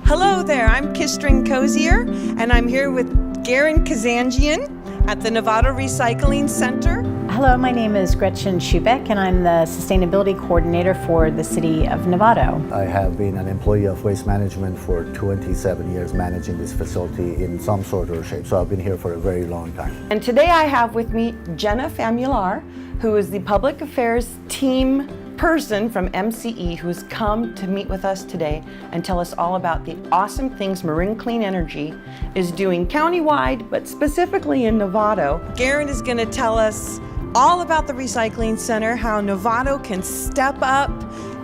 Hello there, I'm Kistrin Cozier, and I'm here with Garen Kazanjian at the Novato Recycling Center. Hello, my name is Gretchen Schubeck, and I'm the Sustainability Coordinator for the City of Novato. I have been an employee of Waste Management for 27 years, managing this facility in some sort or shape, so I've been here for a very long time. And today I have with me Jenna Famular, who is the Public Affairs Team person from MCE who's come to meet with us today and tell us all about the awesome things Marin Clean Energy is doing countywide, but specifically in Novato. Garen is going to tell us all about the recycling center, how Novato can step up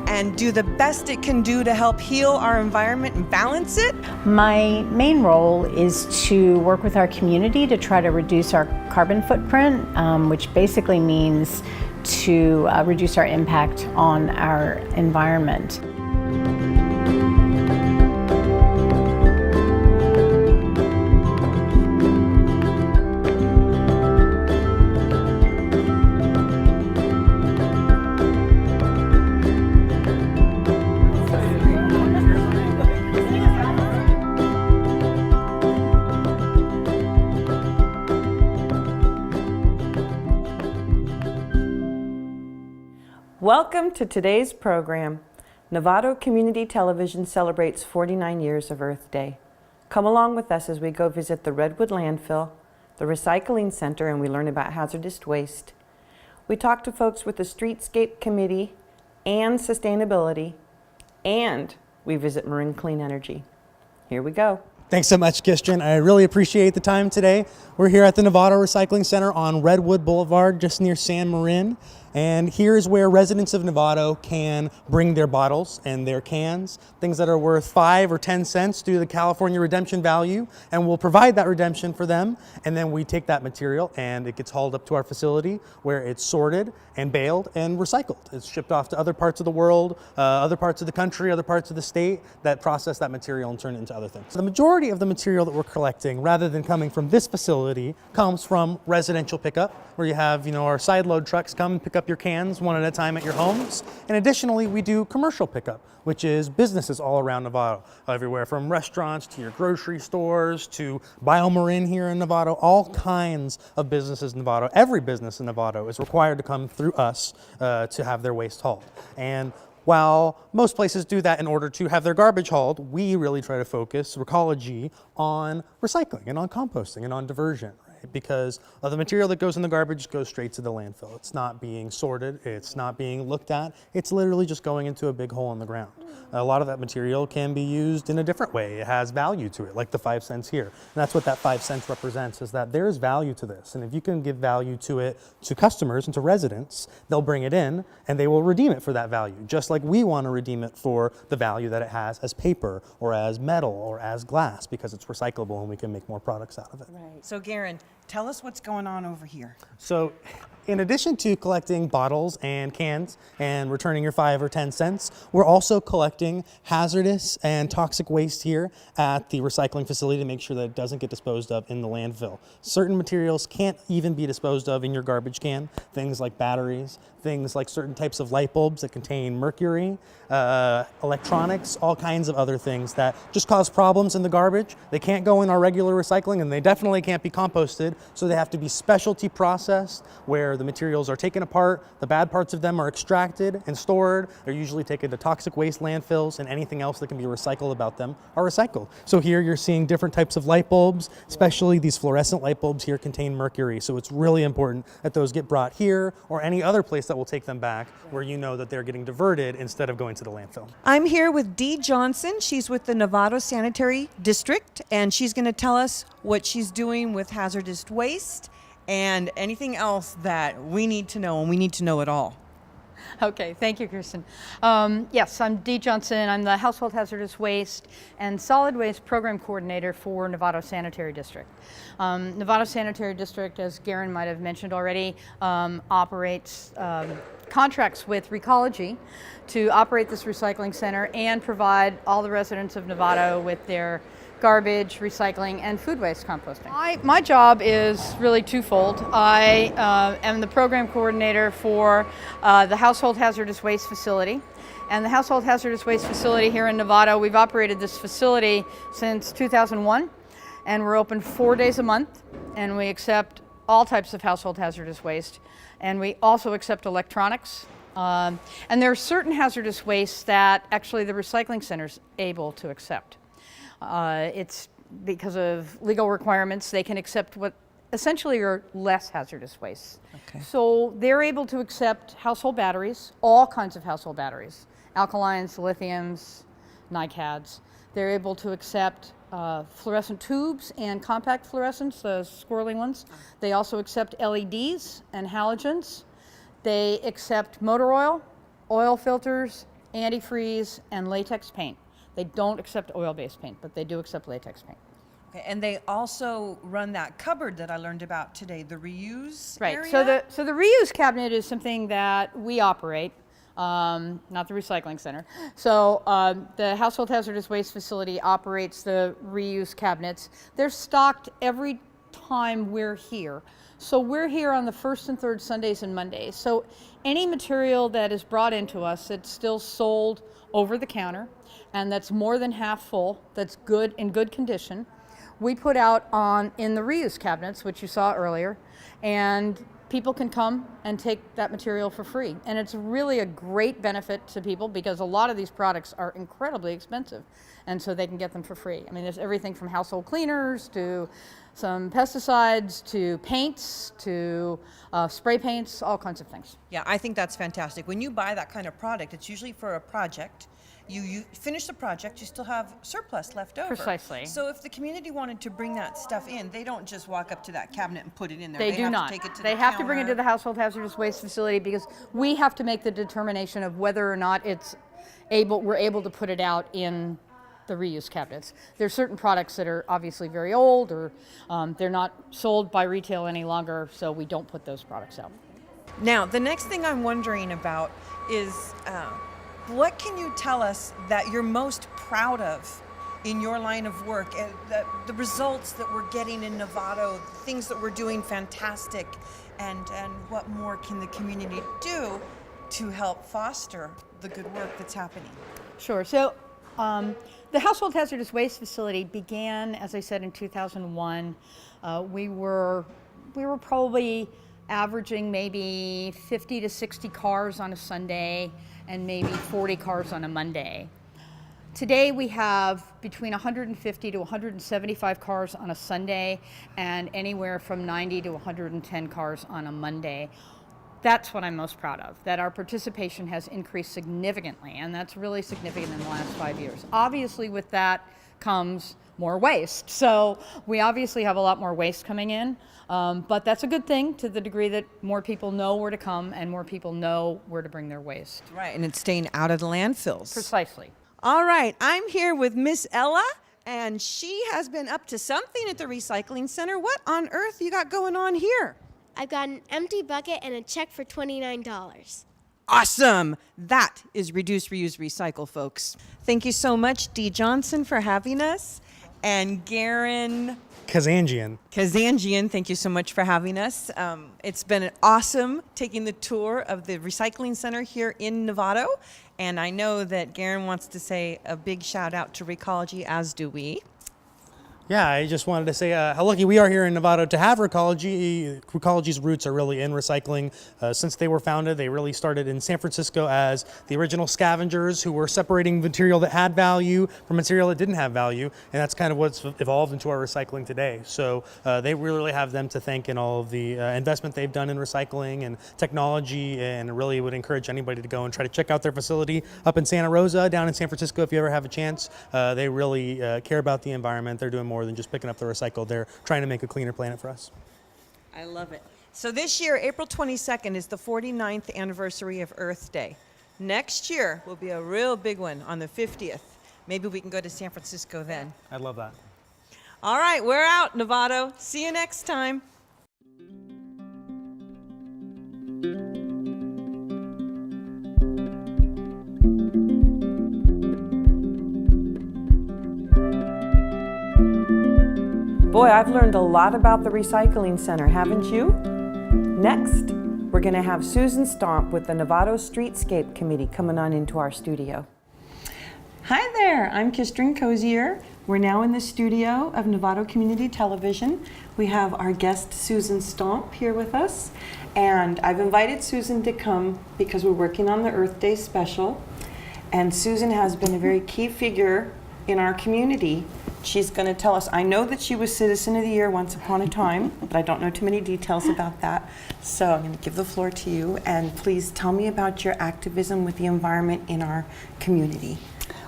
and do the best it can do to help heal our environment and balance it. My main role is to work with our community to try to reduce our carbon footprint, which basically means to reduce our impact on our environment. Welcome to today's program. Novato Community Television celebrates 49 years of Earth Day. Come along with us as we go visit the Redwood Landfill, the Recycling Center, and we learn about hazardous waste. We talk to folks with the Streetscape Committee and Sustainability, and we visit Marin Clean Energy. Here we go. Thanks so much, Kistrin. I really appreciate the time today. We're here at the Novato Recycling Center on Redwood Boulevard, just near San Marin. And here's where residents of Novato can bring their bottles and their cans, things that are worth 5 or 10 cents due to the California redemption value, and we'll provide that redemption for them. And then we take that material and it gets hauled up to our facility where it's sorted and baled and recycled. It's shipped off to other parts of the world, other parts of the country, other parts of the state that process that material and turn it into other things. So the majority of the material that we're collecting, rather than coming from this facility, comes from residential pickup, where you have, our side load trucks come and pick up your cans one at a time at your homes. And additionally, we do commercial pickup, which is businesses all around Novato, everywhere from restaurants to your grocery stores to BioMarin here in Novato, all kinds of businesses in Novato. Every business in Novato is required to come through us to have their waste hauled. And while most places do that in order to have their garbage hauled, we really try to focus Recology on recycling and on composting and on diversion. Because of the material that goes in the garbage goes straight to the landfill. It's not being sorted, it's not being looked at, it's literally just going into a big hole in the ground. A lot of that material can be used in a different way. It has value to it, like the 5 cents here. And that's what that 5 cents represents, is that there's value to this. And if you can give value to it to customers and to residents, they'll bring it in and they will redeem it for that value, just like we want to redeem it for the value that it has as paper or as metal or as glass, because it's recyclable and we can make more products out of it. Right. So Garen, tell us what's going on over here. So in addition to collecting bottles and cans and returning your 5 or 10 cents, we're also collecting hazardous and toxic waste here at the recycling facility to make sure that it doesn't get disposed of in the landfill. Certain materials can't even be disposed of in your garbage can, things like batteries, things like certain types of light bulbs that contain mercury, electronics, all kinds of other things that just cause problems in the garbage. They can't go in our regular recycling, and they definitely can't be composted, so they have to be specialty processed where the materials are taken apart, the bad parts of them are extracted and stored. They're usually taken to toxic waste landfills, and anything else that can be recycled about them are recycled. So here you're seeing different types of light bulbs, especially these fluorescent light bulbs here contain mercury. So it's really important that those get brought here or any other place that will take them back where you know that they're getting diverted instead of going to the landfill. I'm here with Dee Johnson. She's with the Novato Sanitary District, and she's going to tell us what she's doing with hazardous waste and anything else that we need to know, and we need to know it all. Okay, thank you, Kirsten. Yes, I'm Dee Johnson. I'm the Household Hazardous Waste and Solid Waste Program Coordinator for Novato Sanitary District. Novato Sanitary District, as Garen might have mentioned already, operates contracts with Recology to operate this recycling center and provide all the residents of Novato with their garbage, recycling, and food waste composting. My job is really twofold. I am the program coordinator for the Household Hazardous Waste Facility, And the Household Hazardous Waste Facility here in Novato, we've operated this facility since 2001, and we're open 4 days a month, and we accept all types of household hazardous waste, and we also accept electronics. And there are certain hazardous wastes that actually the recycling center's able to accept. It's because of legal requirements, they can accept what essentially are less hazardous wastes. Okay. So they're able to accept household batteries, all kinds of household batteries, alkalines, lithiums, NiCads. They're able to accept fluorescent tubes and compact fluorescents, the swirling ones. They also accept LEDs and halogens. They accept motor oil, oil filters, antifreeze, and latex paint. They don't accept oil-based paint, but they do accept latex paint. Okay, and they also run that cupboard that I learned about today, the reuse Right. area? So the reuse cabinet is something that we operate, not the recycling center. So the Household Hazardous Waste Facility operates the reuse cabinets. They're stocked every time we're here. So we're here on the first and third Sundays and Mondays. So any material that is brought into us that's still sold over the counter and that's more than half full, that's good, in good condition, we put out in the reuse cabinets, which you saw earlier, and people can come and take that material for free. And it's really a great benefit to people because a lot of these products are incredibly expensive, and so they can get them for free. I mean, there's everything from household cleaners to some pesticides to paints to spray paints, all kinds of things. Yeah, I think that's fantastic. When you buy that kind of product, it's usually for a project. You finish the project, you still have surplus left over. Precisely. So if the community wanted to bring that stuff in, they don't just walk up to that cabinet and put it in there. They do have not. To take it to They the have to bring it to counter. the Household Hazardous Waste Facility because we have to make the determination of whether or not we're able to put it out in the reuse cabinets. There's certain products that are obviously very old or they're not sold by retail any longer, so we don't put those products out. Now, the next thing I'm wondering about is what can you tell us that you're most proud of in your line of work? The results that we're getting in Novato, the things that we're doing fantastic, and what more can the community do to help foster the good work that's happening? Sure. So the Household Hazardous Waste Facility began, as I said, in 2001. We were probably averaging maybe 50 to 60 cars on a Sunday and maybe 40 cars on a Monday. Today we have between 150 to 175 cars on a Sunday and anywhere from 90 to 110 cars on a Monday. That's what I'm most proud of, that our participation has increased significantly, and that's really significant in the last 5 years. Obviously with that comes more waste. So we obviously have a lot more waste coming in, but that's a good thing to the degree that more people know where to come and more people know where to bring their waste. Right, and it's staying out of the landfills. Precisely. All right, I'm here with Miss Ella, and she has been up to something at the recycling center. What on earth you got going on here? I've got an empty bucket and a check for $29. Awesome! That is Reduce, Reuse, Recycle, folks. Thank you so much, Dee Johnson, for having us. And Garen Kazanjian, thank you so much for having us. It's been awesome taking the tour of the recycling center here in Novato. And I know that Garen wants to say a big shout out to Recology, as do we. Yeah, I just wanted to say how lucky we are here in Novato to have Recology. Recology's roots are really in recycling. Since they were founded, they really started in San Francisco as the original scavengers who were separating material that had value from material that didn't have value, and that's kind of what's evolved into our recycling today. So they really have them to thank in all of the investment they've done in recycling and technology, and really would encourage anybody to go and try to check out their facility up in Santa Rosa, down in San Francisco if you ever have a chance. They really care about the environment. They're doing more than just picking up the recycle. They're trying to make a cleaner planet for us. I love it. So this year, April 22nd, is the 49th anniversary of Earth Day. Next year will be a real big one on the 50th. Maybe we can go to San Francisco then. I'd love that. All right, we're out, Novato. See you next time. Boy, I've learned a lot about the recycling center, haven't you? Next, we're going to have Susan Stomp with the Novato Streetscape Committee coming on into our studio. Hi there, I'm Kistrin Cozier. We're now in the studio of Novato Community Television. We have our guest Susan Stomp here with us, and I've invited Susan to come because we're working on the Earth Day special, and Susan has been a very key figure in our community. She's going to tell us, I know that she was Citizen of the Year once upon a time, but I don't know too many details about that. So I'm going to give the floor to you, and please tell me about your activism with the environment in our community.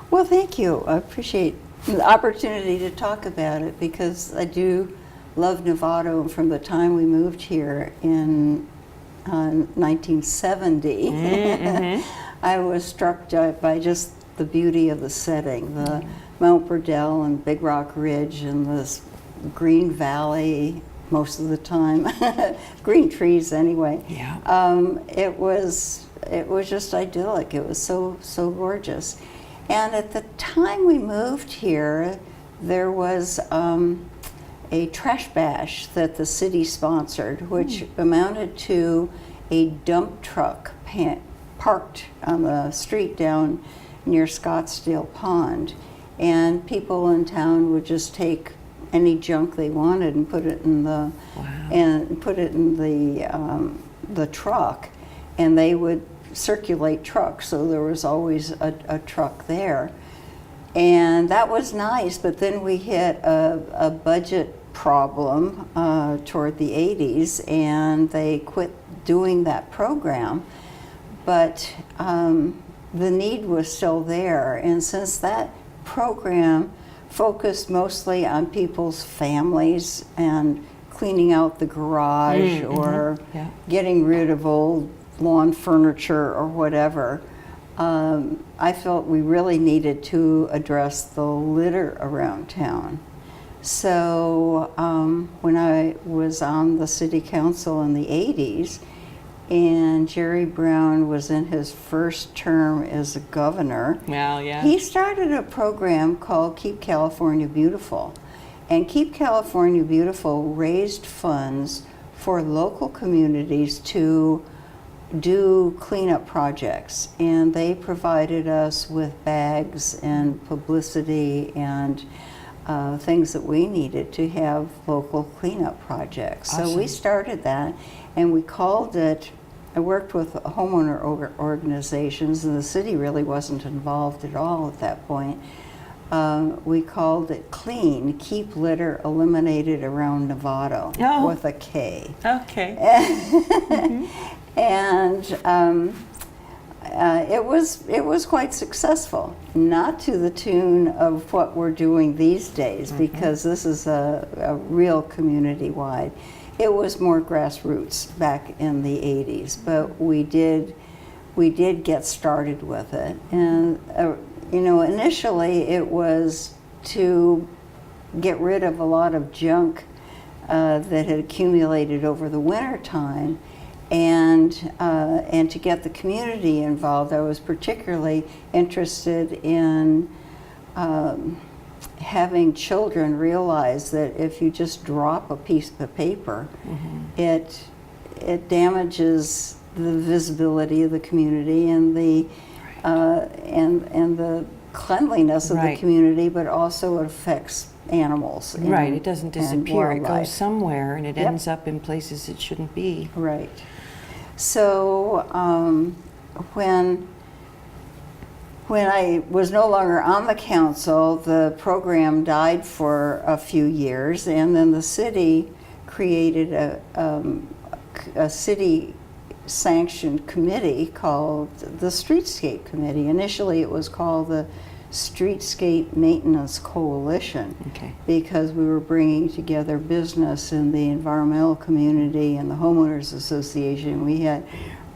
Well, thank you. I appreciate the opportunity to talk about it because I do love Novato. And from the time we moved here in 1970, I was struck by just the beauty of the setting, the Mount Burdell and Big Rock Ridge and this green valley most of the time, green trees anyway. Yeah. It was just idyllic. It was so gorgeous. And at the time we moved here, there was a trash bash that the city sponsored, which amounted to a dump truck parked on the street down near Scottsdale Pond. And people in town would just take any junk they wanted and put it in the the truck, and they would circulate trucks, so there was always a truck there. And that was nice, but then we hit a budget problem toward the 80s, and they quit doing that program. But the need was still there, and since that program focused mostly on people's families and cleaning out the garage or getting rid of old lawn furniture or whatever, I felt we really needed to address the litter around town. So when I was on the city council in the 80s, and Jerry Brown was in his first term as a governor, he started a program called Keep California Beautiful. And Keep California Beautiful raised funds for local communities to do cleanup projects, and they provided us with bags and publicity and things that we needed to have local cleanup projects. Awesome. So we started that, and we called it, I worked with homeowner organizations, and the city really wasn't involved at all at that point. We called it CLEAN, Keep Litter Eliminated Around Novato, with a K. Okay. And it was quite successful, not to the tune of what we're doing these days, because this is a real community-wide. It was more grassroots back in the 80s, but we did get started with it. And you know, initially it was to get rid of a lot of junk that had accumulated over the winter time. And to get the community involved. I was particularly interested in having children realize that if you just drop a piece of paper, it damages the visibility of the community and the and the cleanliness of the community, but also it affects animals. Right, it doesn't disappear. It goes somewhere, and it ends up in places it shouldn't be. Right. So when I was no longer on the council, the program died for a few years, and then the city created a city-sanctioned committee called the Streetscape Committee. Initially, it was called the Streetscape Maintenance Coalition, because we were bringing together business and the environmental community and the homeowners association. We had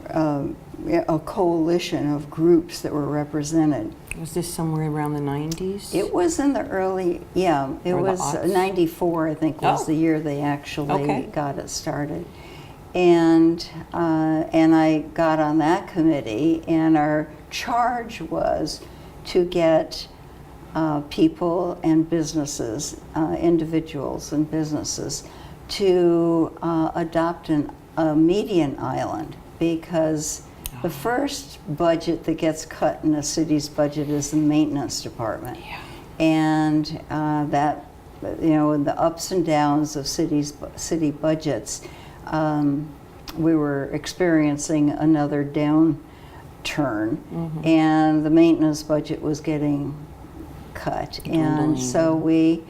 a coalition of groups that were represented. Was this somewhere around the 90s? It was in the early, it was 94, I think, was the year they actually got it started. And I got on that committee, and our charge was to get people and businesses, individuals and businesses, to adopt a median island. because the first budget that gets cut in a city's budget is the maintenance department. And that, you know, in the ups and downs of city budgets, we were experiencing another downturn, and the maintenance budget was getting cut. And so we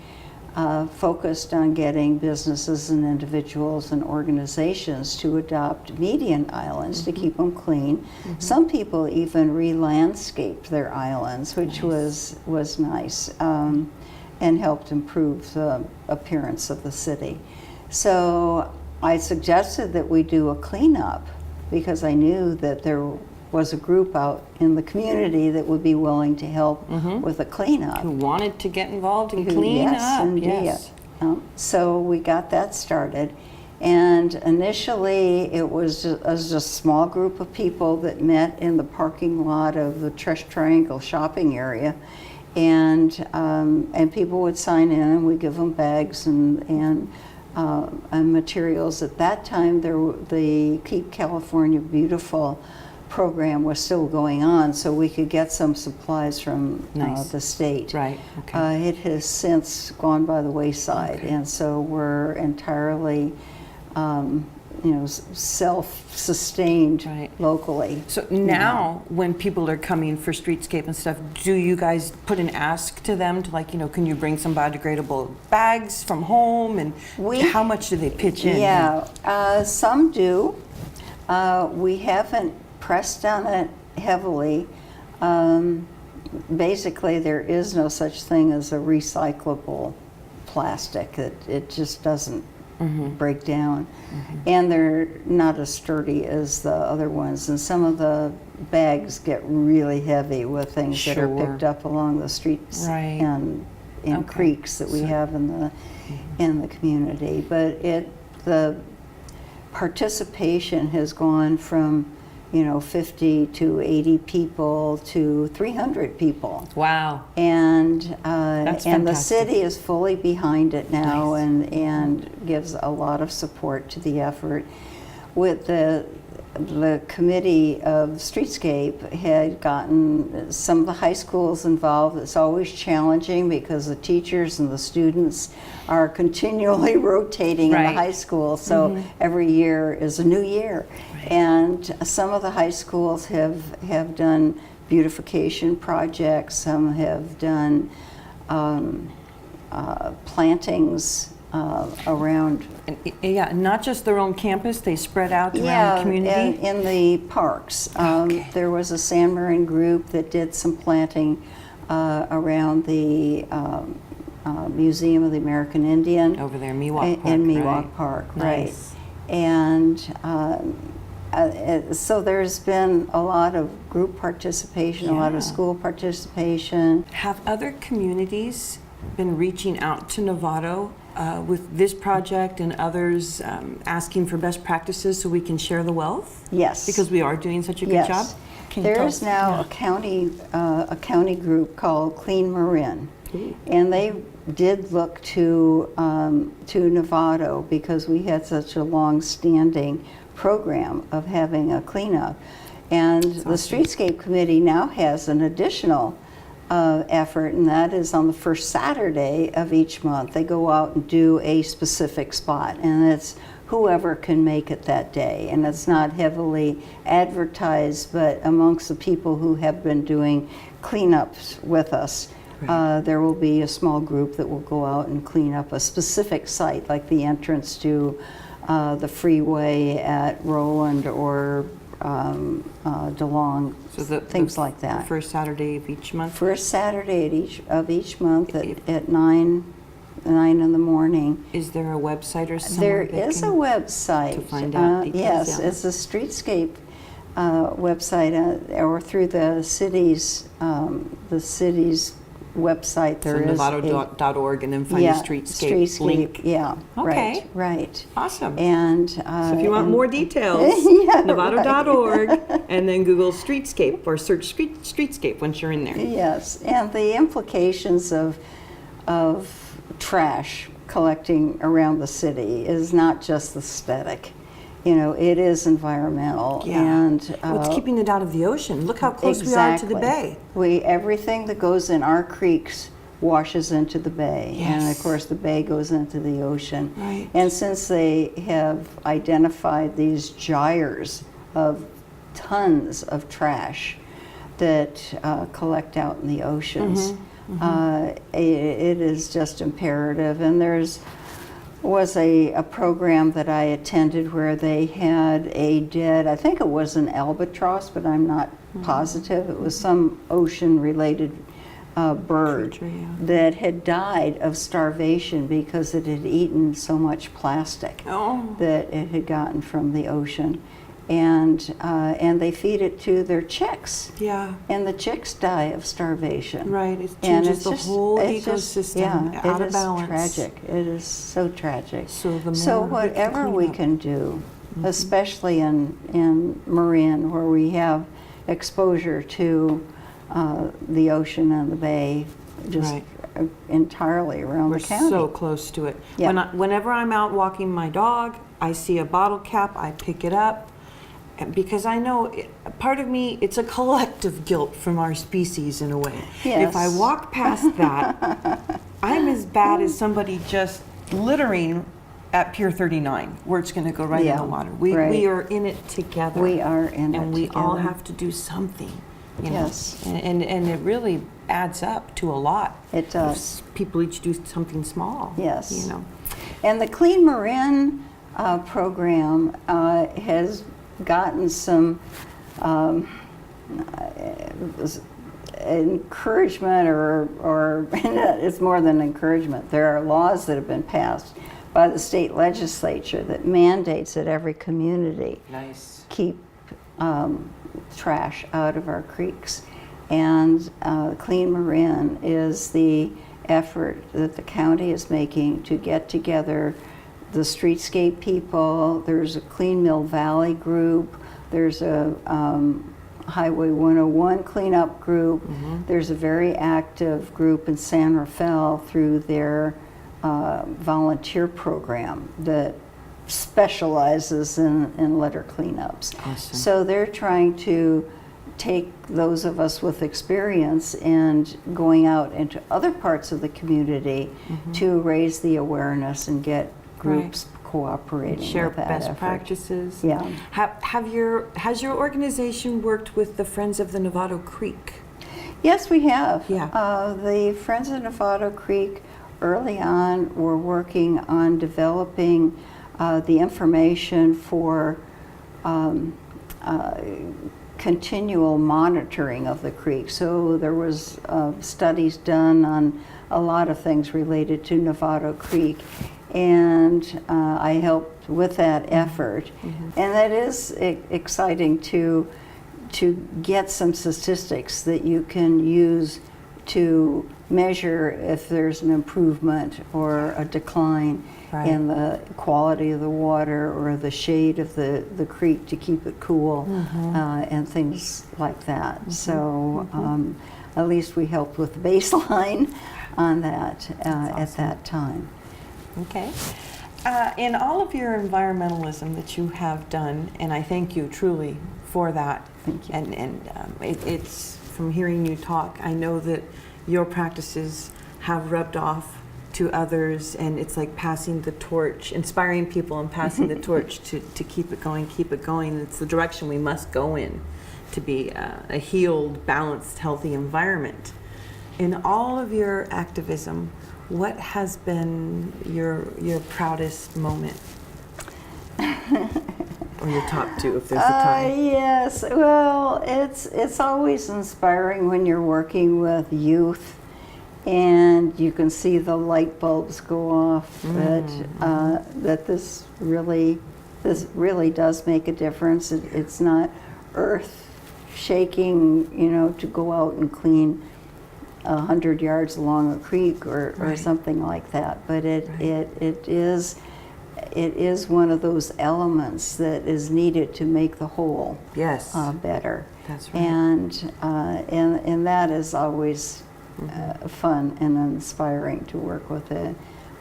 focused on getting businesses and individuals and organizations to adopt median islands to keep them clean. Some people even re-landscaped their islands, which was nice, and helped improve the appearance of the city. So I suggested that we do a cleanup because I knew that there was a group out in the community that would be willing to help with a cleanup. Who wanted to get involved and clean up. Indeed. Yes. So we got that started. And initially it was just a small group of people that met in the parking lot of the Triangle shopping area. And people would sign in, and we'd give them bags and materials. At that time, the Keep California Beautiful program was still going on, so we could get some supplies from the state. Right. Okay. It has since gone by the wayside, and so we're entirely, self-sustained locally. So now, when people are coming for streetscape and stuff, do you guys put an ask to them to, like, can you bring some biodegradable bags from home, and how much do they pitch in? Yeah, some do. We haven't pressed on it heavily. Basically, there is no such thing as a recyclable plastic. It just doesn't break down. And they're not as sturdy as the other ones. And some of the bags get really heavy with things that are picked up along the streets and in creeks that we have in the community. But the participation has gone from 50 to 80 people to 300 people. Wow. And That's and the fantastic. city is fully behind it now, and gives a lot of support to the effort. With the committee of Streetscape had gotten some of the high schools involved. It's always challenging because the teachers and the students are continually rotating in the high school, so every year is a new year. And some of the high schools have done beautification projects, some have done plantings around. Yeah, not just their own campus, they spread out around the community? In the parks. There was a San Marin group that did some planting around the Museum of the American Indian. Over there in Miwok Park. In Miwok Park, right. And so there's been a lot of group participation, a lot of school participation. Have other communities been reaching out to Novato with this project and others asking for best practices so we can share the wealth? Yes. Because we are doing such a good job? There is now a county group called Clean Marin, and they did look to Novato because we had such a long-standing program of having a cleanup. And the Streetscape Committee now has an additional effort, and that is on the first Saturday of each month. They go out and do a specific spot, and it's whoever can make it that day. And it's not heavily advertised, but amongst the people who have been doing cleanups with us, there will be a small group that will go out and clean up a specific site, like the entrance to the freeway at Roland or DeLong, So things like that. The first Saturday of each month? First Saturday of each month at 9 in the morning. Is there a website or somewhere? There is a website. To find out details, yes, it's a Streetscape website, or through the city's website. There is Novato.org, and then find the Streetscape link. Yeah. Okay. Right. Awesome. And so if you want more details, Novato.org, and then Google Streetscape or search Streetscape once you're in there. Yes, and the implications of trash collecting around the city is not just aesthetic. you know, it is environmental. And Well, it's keeping it out of the ocean. Look how close we are to the bay. Everything that goes in our creeks washes into the bay, and of course the bay goes into the ocean. Right. And since they have identified these gyres of tons of trash that collect out in the oceans, it is just imperative. And was a program that I attended where they had a dead, I think it was an albatross, but I'm not positive. It was some ocean-related bird that had died of starvation because it had eaten so much plastic that it had gotten from the ocean. And they feed it to their chicks. Yeah. And the chicks die of starvation. Right. It changes the whole ecosystem out of balance. It is tragic. It is so tragic. So whatever we can do, especially in Marin, where we have exposure to the ocean and the bay, just entirely around the county. We're so close to it. Yeah. Whenever I'm out walking my dog, I see a bottle cap, I pick it up. Because I know, part of me, it's a collective guilt from our species in a way. Yes. If I walk past that, I'm as bad as somebody just littering at Pier 39, where it's going to go right in the water. We are in it together. We are in it and we together. all have to do something. You know? Yes. And it really adds up to a lot. It does. If people each do something small. Yes. You know. And the Clean Marin program has gotten some encouragement, or it's more than encouragement. There are laws that have been passed by the state legislature that mandates that every community keep trash out of our creeks. And Clean Marin is the effort that the county is making to get together the streetscape people. There's a Clean Mill Valley group. There's a Highway 101 cleanup group. There's a very active group in San Rafael through their volunteer program that specializes in litter cleanups. Awesome. So they're trying to take those of us with experience and going out into other parts of the community to raise the awareness and get groups cooperating, share with that best effort. practices. Yeah. Has your organization worked with the Friends of the Novato Creek? Yes, we have. Yeah. The Friends of Novato Creek early on were working on developing the information for continual monitoring of the creek. So there was studies done on a lot of things related to Novato Creek, and I helped with that effort. And that is exciting to get some statistics that you can use to measure if there's an improvement or a decline in the quality of the water or the shade of the creek to keep it cool, and things like that. So at least we helped with the baseline on that at that time. Okay. In all of your environmentalism that you have done, and I thank you truly for that. Thank you. And it's from hearing you talk, I know that your practices have rubbed off to others, and it's like passing the torch, inspiring people and passing the torch to keep it going, keep it going. It's the direction we must go in to be a healed, balanced, healthy environment. In all of your activism, what has been your proudest moment? Or your top two, if there's a time. Yes, well, it's always inspiring when you're working with youth and you can see the light bulbs go off that this really does make a difference. It's not earth shaking, to go out and clean 100 yards along a creek or something like that, but it is one of those elements that is needed to make the whole better. That's right. And that is always fun and inspiring to work with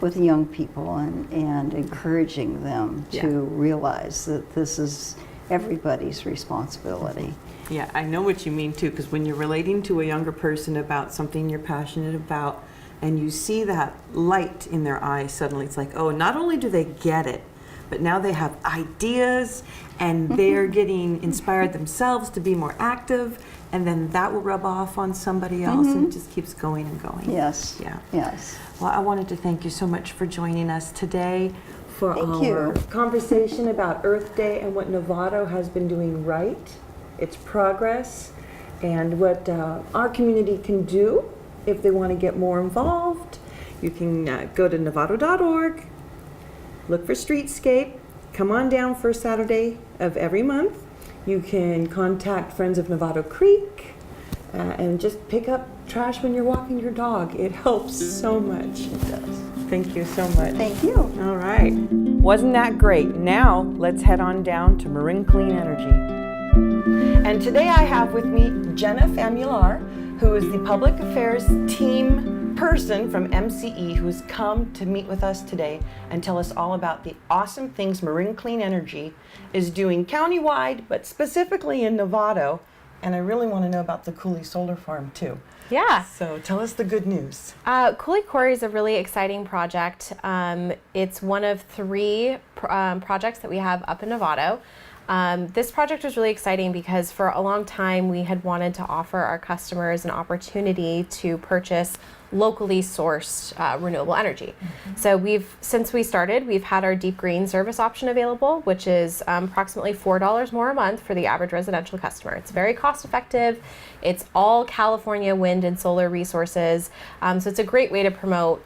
with young people and encouraging them to realize that this is everybody's responsibility. Yeah, I know what you mean too, because when you're relating to a younger person about something you're passionate about and you see that light in their eyes, suddenly it's like, oh, not only do they get it, but now they have ideas and they're getting inspired themselves to be more active, and then that will rub off on somebody else and it just keeps going and going. Yes. Yeah. Yes. Well, I wanted to thank you so much for joining us today for Thank our you. conversation about Earth Day and what Novato has been doing right, its progress, and what our community can do if they want to get more involved. You can go to novato.org, look for Streetscape, come on down first Saturday of every month. You can contact Friends of Novato Creek and just pick up trash when you're walking your dog. It helps so much. It does. Thank you so much. Thank you. All right. Wasn't that great? Now let's head on down to Marin Clean Energy. And today I have with me Jenna Famular, who is the Public Affairs Team person from MCE who has come to meet with us today and tell us all about the awesome things Marin Clean Energy is doing countywide, but specifically in Novato. And I really want to know about the Cooley Solar Farm too. Yeah. So tell us the good news. Cooley Quarry is a really exciting project. It's one of 3 projects that we have up in Novato. This project was really exciting because for a long time we had wanted to offer our customers an opportunity to purchase locally sourced renewable energy. So since we started, we've had our deep green service option available, which is approximately $4 more a month for the average residential customer. It's very cost effective. It's all California wind and solar resources. So it's a great way to promote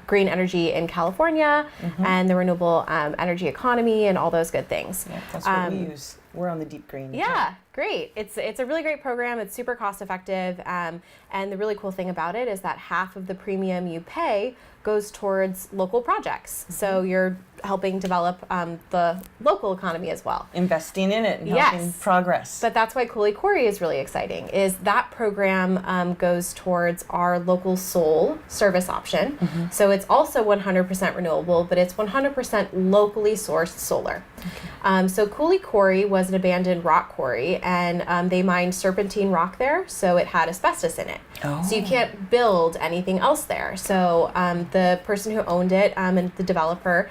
green energy in California and the renewable energy economy and all those good things. Yeah, that's what we use. We're on the deep green. Yeah, great. It's a really great program. It's super cost effective. And the really cool thing about it is that half of the premium you pay goes towards local projects. So you're helping develop the local economy as well. Investing in it and helping progress. But that's why Cooley Quarry is really exciting, is that program goes towards our local SOL service option. So it's also 100% renewable, but it's 100% locally sourced solar. So Cooley Quarry was an abandoned rock quarry, and they mined serpentine rock there, so it had asbestos in it. So you can't build anything else there. So the person who owned it and the developer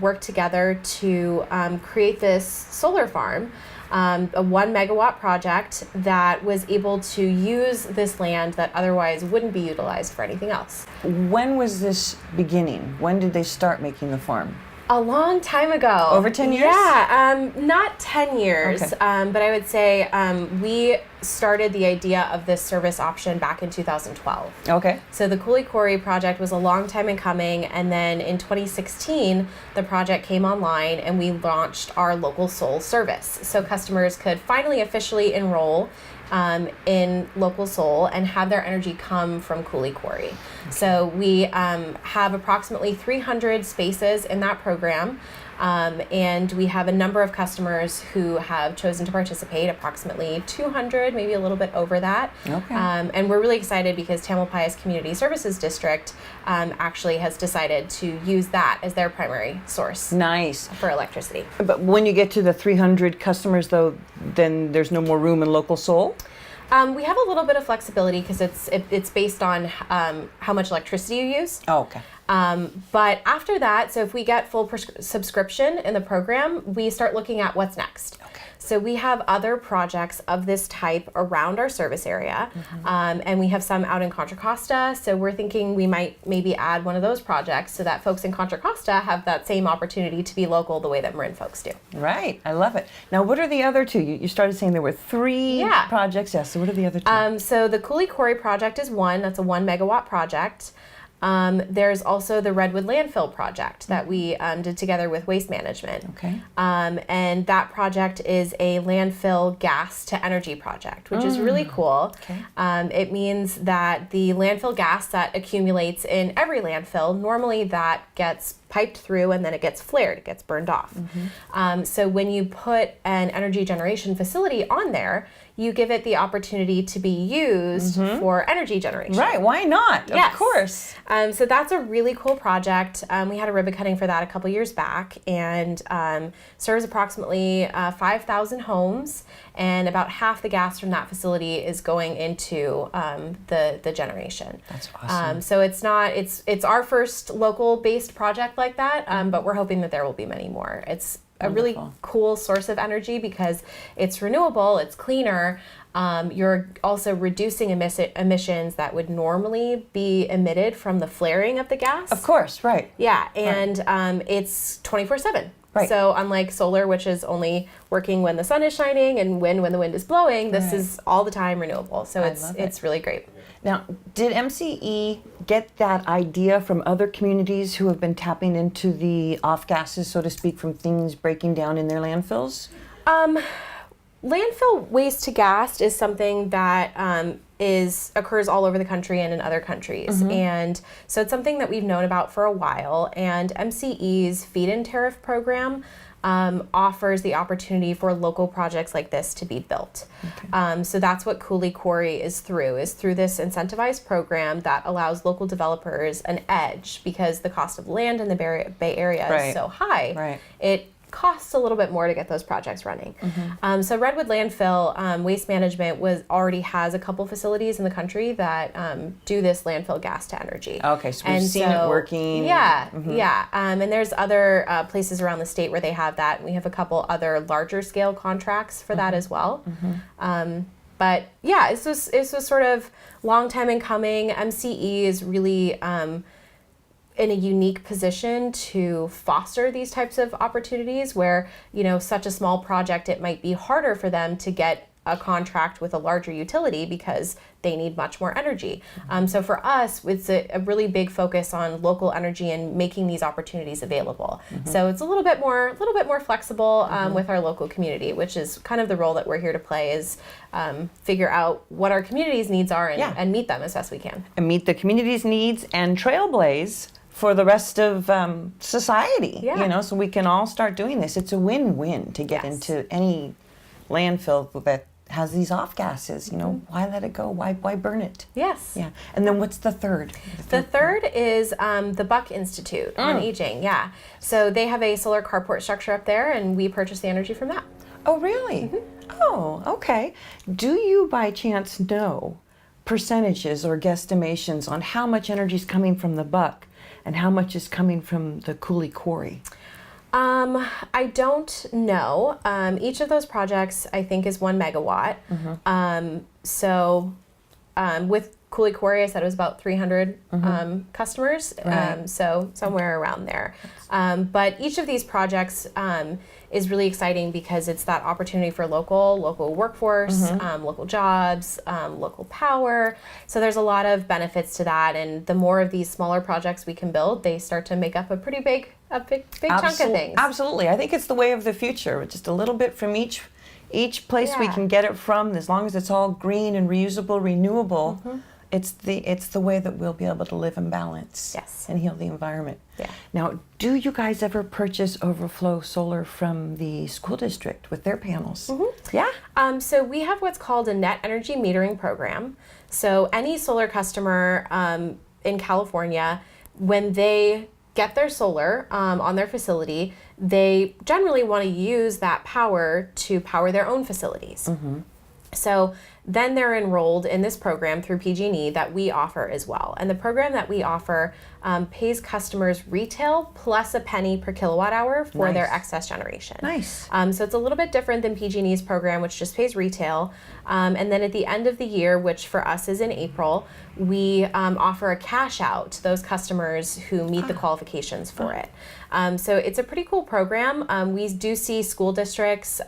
worked together to create this solar farm, a 1 megawatt project that was able to use this land that otherwise wouldn't be utilized for anything else. When was this beginning? When did they start making the farm? A long time ago. Over 10 years? Yeah, not 10 years, Okay. but I would say we started the idea of this service option back in 2012. Okay. So the Cooley Quarry project was a long time in coming, and then in 2016, the project came online and we launched our local SOL service. So customers could finally officially enroll in local SOL and have their energy come from Cooley Quarry. So we have approximately 300 spaces in that program, and we have a number of customers who have chosen to participate, approximately 200, maybe a little bit over that. Okay. And we're really excited because Tamalpais Community Services District actually has decided to use that as their primary source Nice. for electricity. But when you get to the 300 customers, though, then there's no more room in local SOL? We have a little bit of flexibility because it's based on how much electricity you use. Oh, okay. But after that, so if we get full subscription in the program, we start looking at what's next. Okay. So we have other projects of this type around our service area, and we have some out in Contra Costa. So we're thinking we might maybe add one of those projects so that folks in Contra Costa have that same opportunity to be local the way that Marin folks do. Right. I love it. Now, what are the other 2? You started saying there were 3 projects. Yes. So what are the other 2? So the Cooley Quarry project is one. That's a 1 megawatt project. There's also the Redwood Landfill project that we did together with Waste Management. Okay. And that project is a landfill gas to energy project, which is really cool. Okay. It means that the landfill gas that accumulates in every landfill, normally that gets piped through and then it gets flared, it gets burned off. So when you put an energy generation facility on there, you give it the opportunity to be used for energy generation. Right, why not? Yes. Of course. So that's a really cool project. We had a ribbon cutting for that a couple years back, and serves approximately 5,000 homes, and about half the gas from that facility is going into the generation. That's awesome. So it's our first local based project like that, but we're hoping that there will be many more. It's a really cool source of energy because it's renewable, it's cleaner. You're also reducing emissions that would normally be emitted from the flaring of the gas. Of course, right. Yeah, and it's 24/7. Right. So unlike solar, which is only working when the sun is shining and when the wind is blowing, this is all the time renewable. So it's really great. Now, did MCE get that idea from other communities who have been tapping into the off gases, so to speak, from things breaking down in their landfills? Landfill waste to gas is something that occurs all over the country and in other countries. And so it's something that we've known about for a while. And MCE's feed-in tariff program offers the opportunity for local projects like this to be built. So that's what Cooley Quarry is through this incentivized program that allows local developers an edge because the cost of land in the Bay Area is so high. Right. It costs a little bit more to get those projects running. So Redwood Landfill Waste Management already has a couple facilities in the country that do this landfill gas to energy. Okay, so we've seen it working. Yeah, yeah. And there's other places around the state where they have that. We have a couple other larger scale contracts for that as well. But yeah, this was sort of long time in coming. MCE is really in a unique position to foster these types of opportunities where, such a small project, it might be harder for them to get a contract with a larger utility because they need much more energy. So for us, it's a really big focus on local energy and making these opportunities available. So it's a little bit more flexible with our local community, which is kind of the role that we're here to play, is figure out what our community's needs are and meet them as best we can. And meet the community's needs and trailblaze for the rest of society, so we can all start doing this. It's a win-win to get into any landfill that has these off gases. Why let it go? Why burn it? Yes. Yeah. And then what's the third? The third is the Buck Institute on Aging. Yeah. So they have a solar carport structure up there, and we purchase the energy from that. Oh, really? Oh, okay. Do you by chance know percentages or guesstimations on how much energy is coming from the Buck and how much is coming from the Cooley Quarry? I don't know. Each of those projects, I think, is 1 megawatt. With Cooley Quarry, I said it was about 300 customers, so somewhere around there. But each of these projects is really exciting because it's that opportunity for local workforce, local jobs, local power. So there's a lot of benefits to that, and the more of these smaller projects we can build, they start to make up a pretty big chunk of things. Absolutely. I think it's the way of the future. Just a little bit from each place we can get it from, as long as it's all green and reusable, renewable. It's the way that we'll be able to live in balance and heal the environment. Yeah. Now, do you guys ever purchase overflow solar from the school district with their panels? Yeah? So we have what's called a net energy metering program. So any solar customer in California, when they get their solar on their facility, they generally want to use that power to power their own facilities. So then they're enrolled in this program through PG&E that we offer as well. And the program that we offer pays customers retail plus a penny per kilowatt hour for their excess generation. Nice. So it's a little bit different than PG&E's program, which just pays retail. And then at the end of the year, which for us is in April, we offer a cash out to those customers who meet the qualifications for it. So it's a pretty cool program. We do see school districts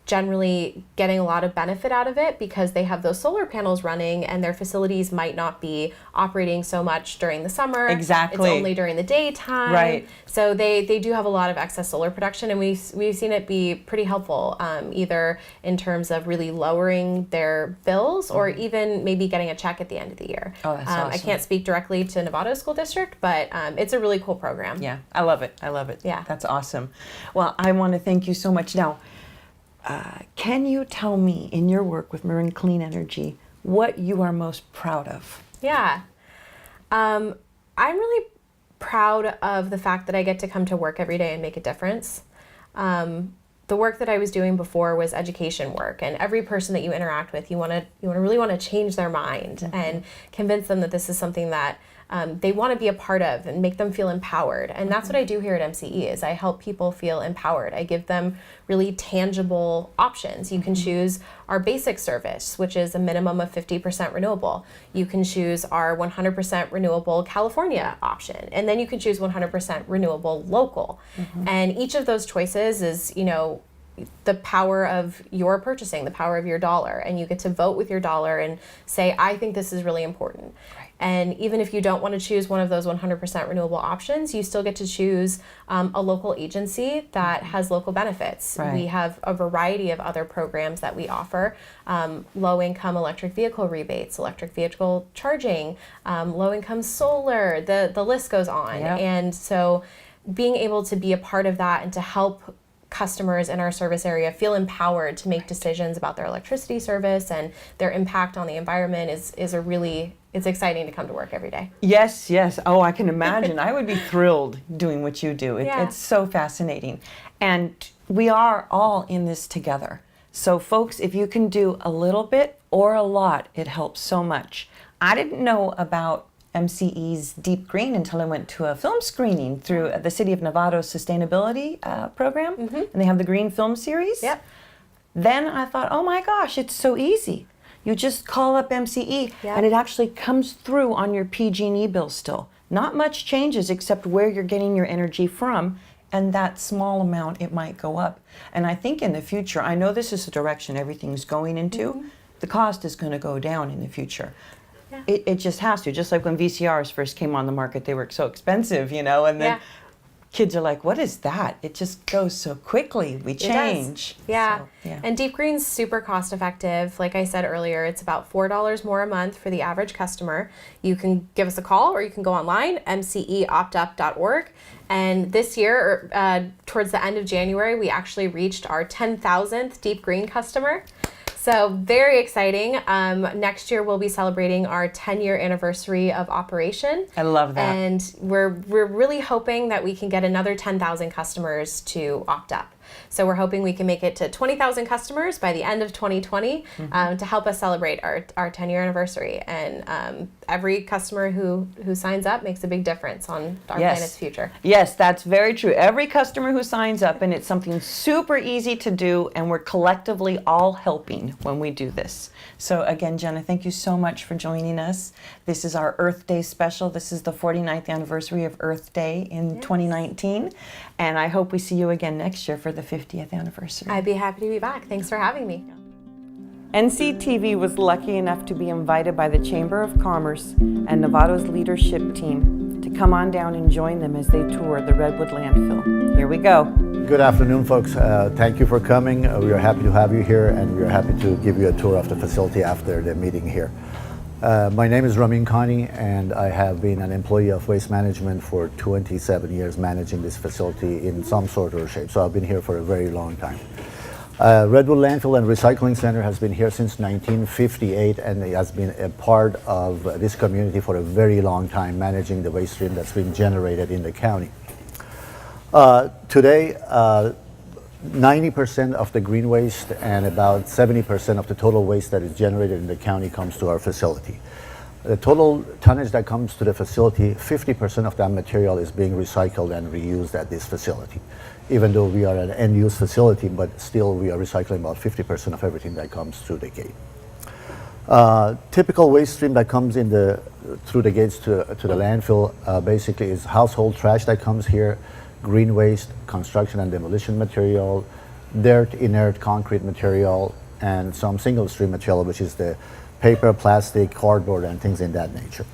generally getting a lot of benefit out of it because they have those solar panels running and their facilities might not be operating so much during the summer. Exactly. It's only during the daytime. Right. So they do have a lot of excess solar production, and we've seen it be pretty helpful, either in terms of really lowering their bills or even maybe getting a check at the end of the year. Oh, that's awesome. I can't speak directly to Novato School District, but it's a really cool program. Yeah, I love it. Yeah. That's awesome. Well, I want to thank you so much. Now, Can you tell me, in your work with Marin Clean Energy, what you are most proud of? Yeah. I'm really proud of the fact that I get to come to work every day and make a difference. The work that I was doing before was education work, and every person that you interact with, you really want to change their mind and convince them that this is something that they want to be a part of and make them feel empowered. And that's what I do here at MCE is I help people feel empowered. I give them really tangible options. You can choose our basic service, which is a minimum of 50% renewable. You can choose our 100% renewable California option, and then you can choose 100% renewable local. And each of those choices is, the power of your purchasing, the power of your dollar, and you get to vote with your dollar and say, I think this is really important. Right. And even if you don't want to choose one of those 100% renewable options, you still get to choose a local agency that has local benefits. Right. We have a variety of other programs that we offer, low-income electric vehicle rebates, electric vehicle charging, low-income solar, the list goes on. Yep. And so being able to be a part of that and to help customers in our service area feel empowered to make decisions about their electricity service and their impact on the environment it's exciting to come to work every day. Yes. Oh, I can imagine. I would be thrilled doing what you do. It's so fascinating. And we are all in this together. So folks, if you can do a little bit or a lot, it helps so much. I didn't know about MCE's Deep Green until I went to a film screening through the City of Novato's sustainability program, and they have the Green Film Series. Yep. Then I thought, oh my gosh, it's so easy. You just call up MCE, Yep. and it actually comes through on your PG&E bill still. Not much changes except where you're getting your energy from, and that small amount, it might go up. And I think in the future, I know this is the direction everything's going into, the cost is going to go down in the future. Yeah. It just has to. Just like when VCRs first came on the market, they were so expensive, and then kids are like, what is that? It just goes so quickly. We change. Yeah. So, yeah. And Deep Green's super cost effective. Like I said earlier, it's about $4 more a month for the average customer. You can give us a call or you can go online, mceoptup.org. And this year, towards the end of January, we actually reached our 10,000th Deep Green customer. So very exciting. Next year we'll be celebrating our 10-year anniversary of operation. I love that. And we're really hoping that we can get another 10,000 customers to opt up. So we're hoping we can make it to 20,000 customers by the end of 2020 to help us celebrate our 10-year anniversary. And every customer who signs up makes a big difference on our planet's future. Yes, that's very true. Every customer who signs up, and it's something super easy to do, and we're collectively all helping when we do this. So again, Jenna, thank you so much for joining us. This is our Earth Day special. This is the 49th anniversary of Earth Day in 2019. And I hope we see you again next year for the 50th anniversary. I'd be happy to be back. Thanks for having me. NCTV was lucky enough to be invited by the Chamber of Commerce and Novato's leadership team to come on down and join them as they tour the Redwood landfill. Here we go. Good afternoon, folks. Thank you for coming. We are happy to have you here, and we are happy to give you a tour of the facility after the meeting here. My name is Ramin Khani, and I have been an employee of Waste Management for 27 years, managing this facility in some sort or shape. So I've been here for a very long time. Redwood Landfill and Recycling Center has been here since 1958, and it has been a part of this community for a very long time, managing the waste stream that's been generated in the county. Today, 90% of the green waste and about 70% of the total waste that is generated in the county comes to our facility. The total tonnage that comes to the facility, 50% of that material is being recycled and reused at this facility. Even though we are an end-use facility, but still we are recycling about 50% of everything that comes through the gate. Typical waste stream that comes in through the gates to the landfill basically is household trash that comes here, green waste, construction and demolition material, dirt, inert concrete material, and some single stream material, which is the paper, plastic, cardboard, and things in that nature.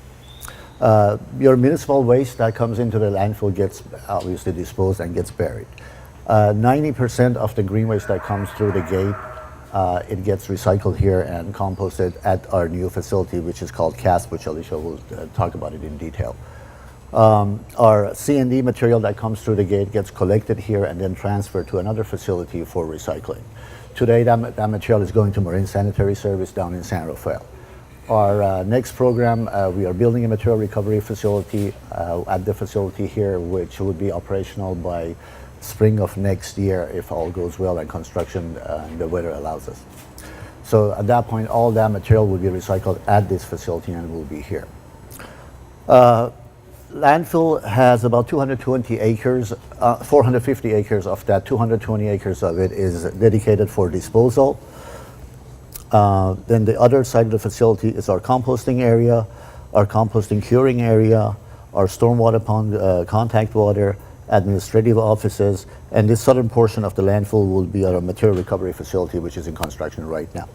Your municipal waste that comes into the landfill gets obviously disposed and gets buried. 90% of the green waste that comes through the gate, it gets recycled here and composted at our new facility, which is called CASP, which Alicia will talk about it in detail. Our C&D material that comes through the gate gets collected here and then transferred to another facility for recycling. today that material is going to Marine Sanitary Service down in San Rafael. Our next program, we are building a material recovery facility at the facility here, which would be operational by spring of next year if all goes well and construction and the weather allows us. So at that point, all that material will be recycled at this facility and will be here. Landfill has about 220 acres, 450 acres of that, 220 acres of it is dedicated for disposal. Then the other side of the facility is our composting area, our composting curing area, our stormwater pond contact water, administrative offices, and this southern portion of the landfill will be our material recovery facility, which is in construction right now.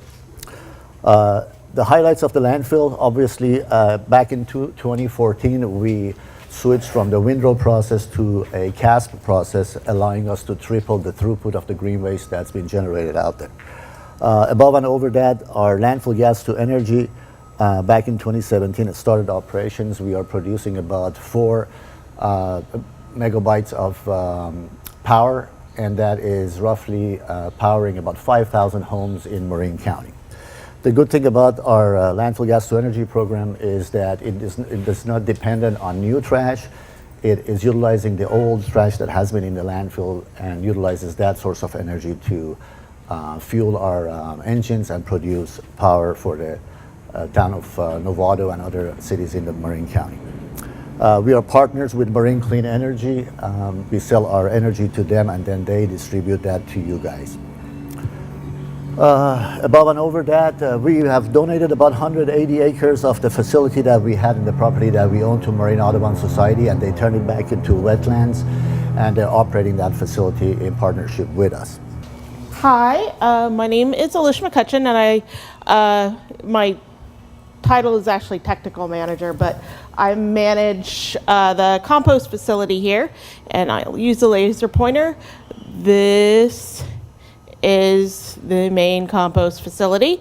The highlights of the landfill, obviously, back in 2014, we switched from the windrow process to a CASP process, allowing us to triple the throughput of the green waste that's been generated out there. Above and over that, our landfill gas to energy, back in 2017, it started operations. We are producing about 4 megabytes of power, and that is roughly powering about 5,000 homes in Marin County. The good thing about our landfill gas to energy program is that it is not dependent on new trash. It is utilizing the old trash that has been in the landfill and utilizes that source of energy to fuel our engines and produce power for the town of Novato and other cities in the Marin County. We are partners with Marine Clean Energy. We sell our energy to them and then they distribute that to you guys. Above and over that, we have donated about 180 acres of the facility that we had in the property that we own to Marine Audubon Society, and they turned it back into wetlands, and they're operating that facility in partnership with us. Hi, my name is Alicia McCutcheon, and my title is actually technical manager, but I manage the compost facility here, and I'll use the laser pointer. This is the main compost facility.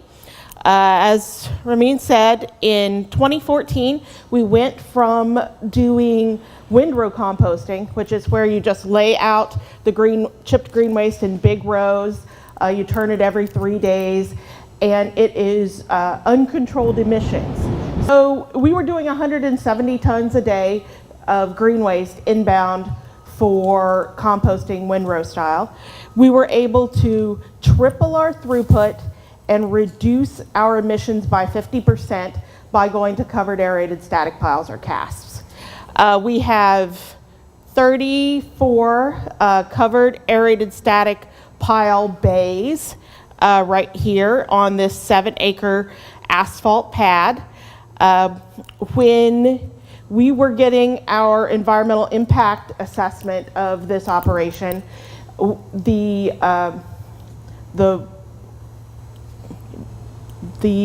As Ramin said, in 2014, we went from doing windrow composting, which is where you just lay out the chipped green waste in big rows. You turn it every 3 days, and it is uncontrolled emissions. So we were doing 170 tons a day of green waste inbound for composting windrow style. We were able to triple our throughput and reduce our emissions by 50% by going to covered aerated static piles or CASPs. We have 34 covered aerated static pile bays right here on this 7-acre asphalt pad. When we were getting our environmental impact assessment of this operation, the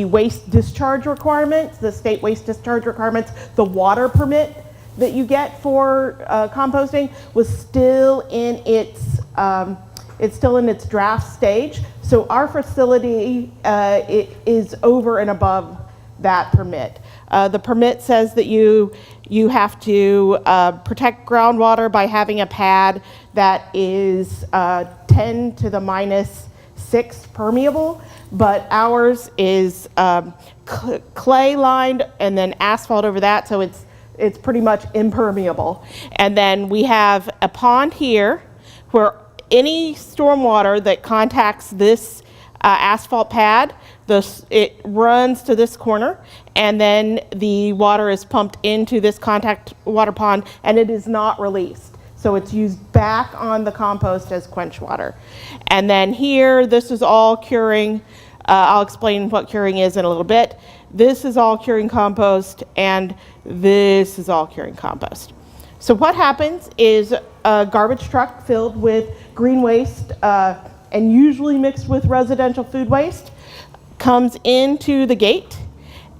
waste discharge requirements, the state waste discharge requirements, the water permit that you get for composting was still in its draft stage. So our facility it is over and above that permit. The permit says that you have to protect groundwater by having a pad that is 10 to the -6 permeable, but ours is clay lined and then asphalt over that, so it's pretty much impermeable. And then we have a pond here where any stormwater that contacts this asphalt pad, it runs to this corner, and then the water is pumped into this contact water pond, and it is not released. So it's used back on the compost as quench water. And then here, this is all curing. I'll explain what curing is in a little bit. This is all curing compost, and this is all curing compost. So what happens is a garbage truck filled with green waste and usually mixed with residential food waste comes into the gate,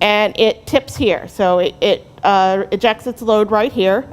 and it tips here. So it ejects its load right here.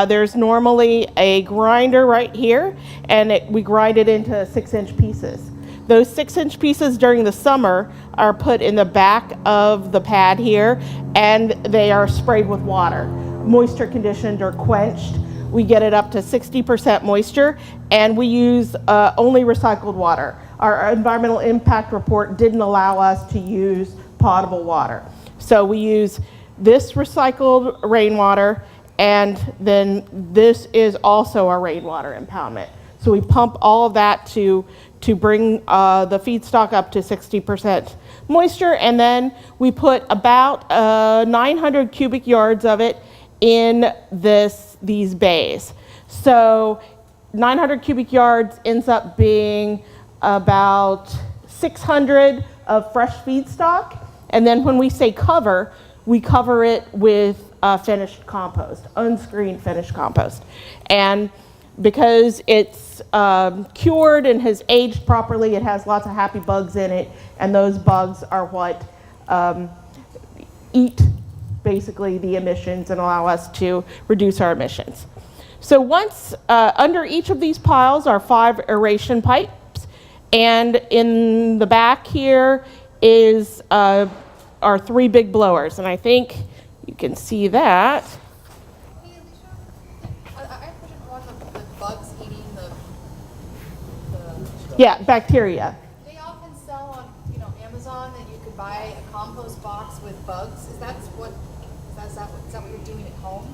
There's normally a grinder right here, and we grind it into 6-inch pieces. Those 6-inch pieces during the summer are put in the back of the pad here, and they are sprayed with water, moisture conditioned or quenched. We get it up to 60% moisture, and we use only recycled water. our environmental impact report didn't allow us to use potable water. So we use this recycled rainwater, and then this is also our rainwater impoundment. So we pump all of that to bring the feedstock up to 60% moisture, and then we put about 900 cubic yards of it in these bays. So 900 cubic yards ends up being about 600 of fresh feedstock, and then when we say cover, we cover it with finished compost, unscreened finished compost. And because it's cured and has aged properly, it has lots of happy bugs in it, and those bugs are what eat basically the emissions and allow us to reduce our emissions. So once under each of these piles are 5 aeration pipes, and in the back here is our 3 big blowers, and I think you can see that. Hey, Alicia, I have a question about the bugs eating the Yeah, bacteria. They often sell on, Amazon that you could buy a compost box with bugs. Is that what you're doing at home?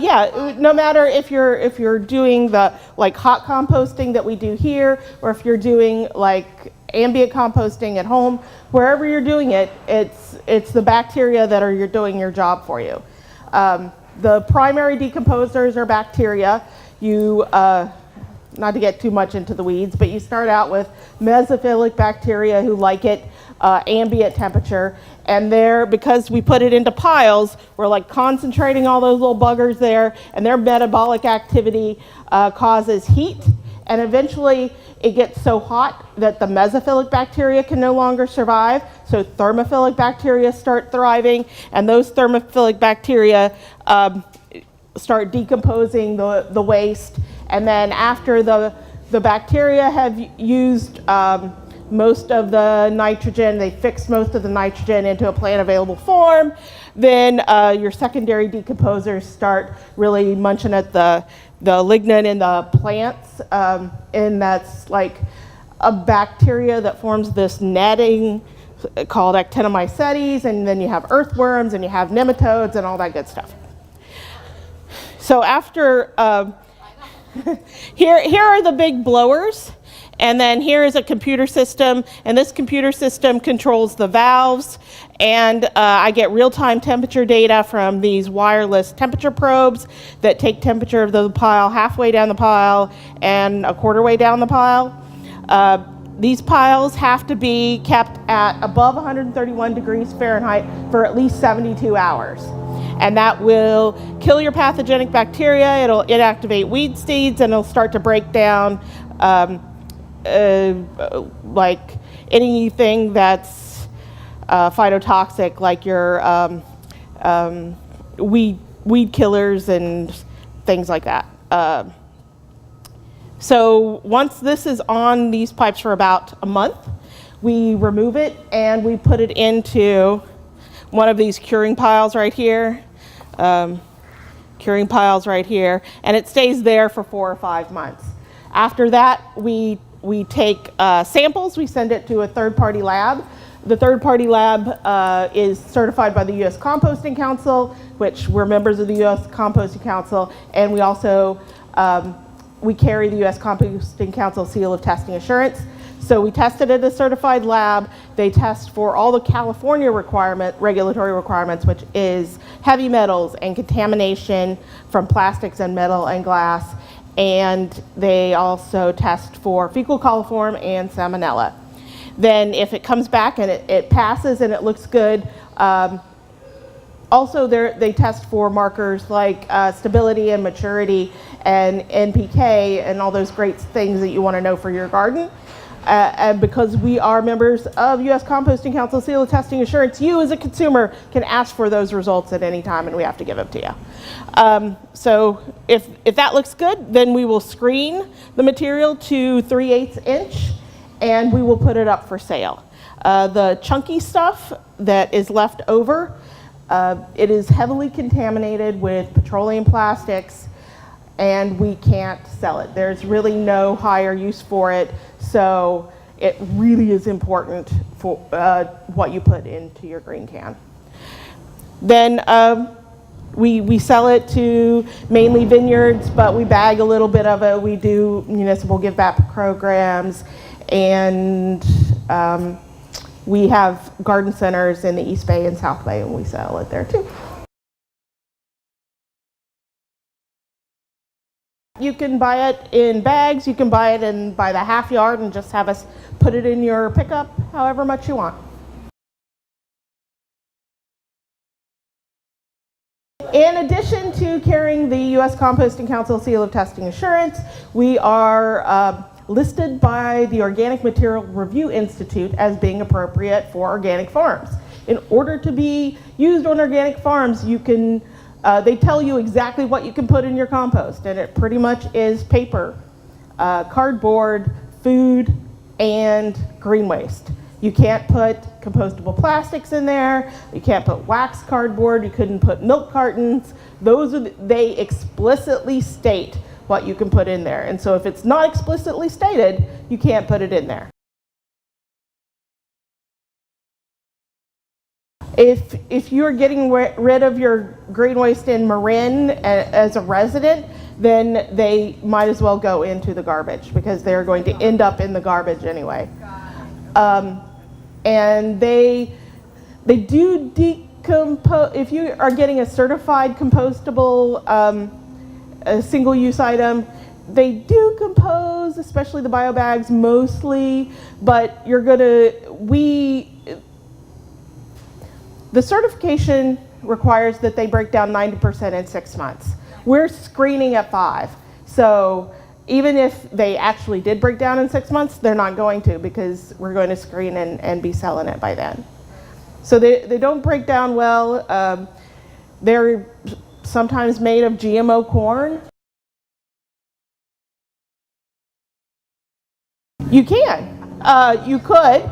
Yeah, no matter if you're doing the hot composting that we do here, or if you're doing ambient composting at home, wherever you're doing it, it's the bacteria that are doing your job for you. The primary decomposers are bacteria. You not to get too much into the weeds, but you start out with mesophilic bacteria who like it ambient temperature, and because we put it into piles, we're concentrating all those little buggers there, and their metabolic activity causes heat, and eventually it gets so hot that the mesophilic bacteria can no longer survive, so thermophilic bacteria start thriving, and those thermophilic bacteria start decomposing the waste, and then after the bacteria have used most of the nitrogen, they fix most of the nitrogen into a plant available form, then your secondary decomposers start really munching at the lignin in the plants, and that's a bacteria that forms this netting called actinomycetes, and then you have earthworms, and you have nematodes, and all that good stuff. So after, here are the big blowers, and then here is a computer system, and this computer system controls the valves, and I get real-time temperature data from these wireless temperature probes that take temperature of the pile halfway down the pile and a quarter way down the pile. These piles have to be kept at above 131 degrees Fahrenheit for at least 72 hours. And that will kill your pathogenic bacteria, it'll inactivate weed seeds, and it'll start to break down anything that's phytotoxic, like your weed killers and things like that. So once this is on these pipes for about a month, we remove it and we put it into one of these curing piles right here, and it stays there for 4 or 5 months. After that, we take samples, we send it to a third-party lab. The third-party lab is certified by the U.S. Composting Council, which we're members of the U.S. Composting Council, and we also we carry the U.S. Composting Council seal of testing assurance. So we test it at a certified lab. They test for all the California regulatory requirements, which is heavy metals and contamination from plastics and metal and glass. And they also test for fecal coliform and salmonella. Then if it comes back and it passes and it looks good, also they test for markers like stability and maturity and NPK and all those great things that you want to know for your garden. And because we are members of U.S. Composting Council seal of testing assurance, you as a consumer can ask for those results at any time, and we have to give them to you. So if that looks good, then we will screen the material to 3/8 inch, and we will put it up for sale. The chunky stuff that is left over, it is heavily contaminated with petroleum plastics, and we can't sell it. There's really no higher use for it, so it really is important for what you put into your green can. Then we sell it to mainly vineyards, but we bag a little bit of it. We do municipal give back programs, and we have garden centers in the East Bay and South Bay, and we sell it there too. You can buy it in bags, you can buy it by the half yard and just have us put it in your pickup however much you want. In addition to carrying the U.S. Composting Council Seal of Testing Assurance, we are listed by the Organic Material Review Institute as being appropriate for organic farms. In order to be used on organic farms, you can they tell you exactly what you can put in your compost, and it pretty much is paper, cardboard, food, and green waste. You can't put compostable plastics in there, you can't put wax cardboard, you couldn't put milk cartons. They explicitly state what you can put in there, and so if it's not explicitly stated, you can't put it in there. If you're getting rid of your green waste in Marin as a resident, then they might as well go into the garbage because they're going to end up in the garbage anyway. And they do decompose. If you are getting a certified compostable a single-use item, they do compose, especially the bio bags mostly, but the certification requires that they break down 90% in 6 months. We're screening at 5. So even if they actually did break down in 6 months, they're not going to, because we're going to screen and be selling it by then. So they don't break down well. They're sometimes made of GMO corn. You can. You could.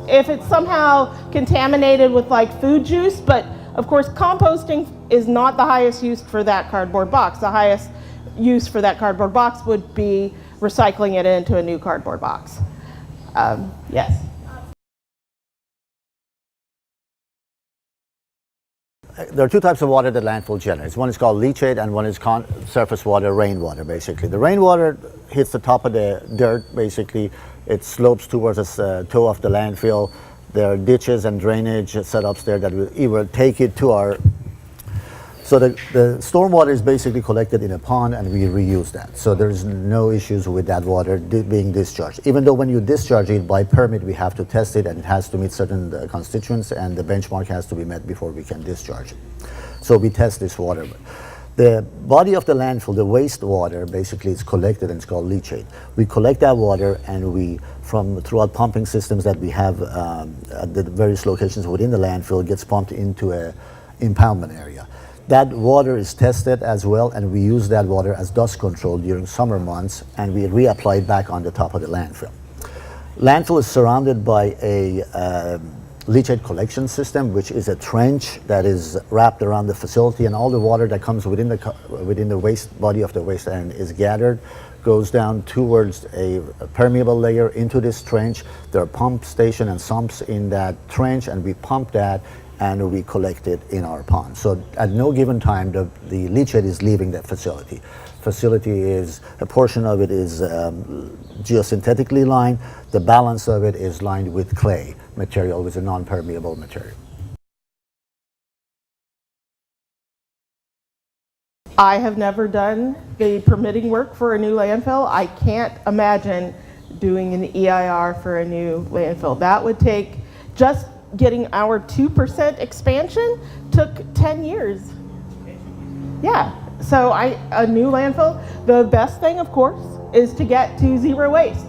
If it's somehow contaminated with like food juice, but of course composting is not the highest use for that cardboard box. The highest use for that cardboard box would be recycling it into a new cardboard box. Yes? There are two types of water that landfill generates. One is called leachate and one is surface water, rainwater basically. The rainwater hits the top of the dirt basically. It slopes towards the toe of the landfill. There are ditches and drainage setups there that will take it to our... So the stormwater is basically collected in a pond and we reuse that. So there's no issues with that water being discharged. Even though when you discharge it by permit, we have to test it and it has to meet certain constituents and the benchmark has to be met before we can discharge it. So we test this water. The body of the landfill, the wastewater, basically is collected and it's called leachate. We collect that water and throughout pumping systems that we have at the various locations within the landfill, gets pumped into a impoundment area. That water is tested as well, and we use that water as dust control during summer months, and we reapply it back on the top of the landfill. Landfill is surrounded by a leachate collection system, which is a trench that is wrapped around the facility, and all the water that comes within the waste body of the waste and is gathered goes down towards a permeable layer into this trench. There are pump station and sumps in that trench, and we pump that and we collect it in our pond. So at no given time, the leachate is leaving that facility. A portion of it is geosynthetically lined. The balance of it is lined with clay material, with a non-permeable material. I have never done the permitting work for a new landfill. I can't imagine doing an EIR for a new landfill. That would take, just getting our 2% expansion took 10 years. Yeah, so a new landfill, the best thing of course is to get to zero waste.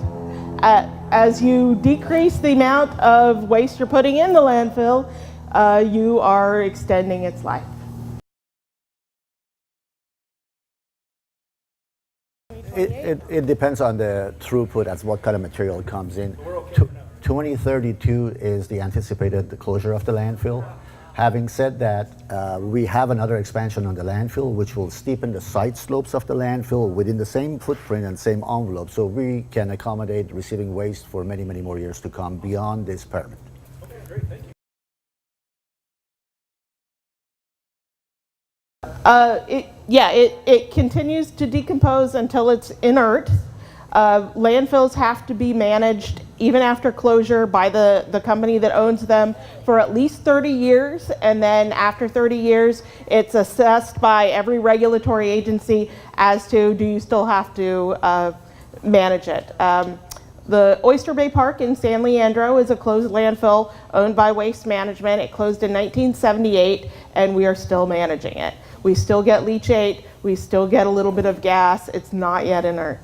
As you decrease the amount of waste you're putting in the landfill, you are extending its life. It depends on the throughput as what kind of material comes in. 2032 is the anticipated closure of the landfill. Having said that, we have another expansion on the landfill, which will steepen the side slopes of the landfill within the same footprint and same envelope, so we can accommodate receiving waste for many, many more years to come beyond this permit. Okay, great, thank you. It continues to decompose until it's inert. Landfills have to be managed even after closure by the company that owns them for at least 30 years, and then after 30 years it's assessed by every regulatory agency as to do you still have to manage it. The Oyster Bay Park in San Leandro is a closed landfill owned by Waste Management. It closed in 1978 and we are still managing it. We still get leachate, we still get a little bit of gas. It's not yet inert.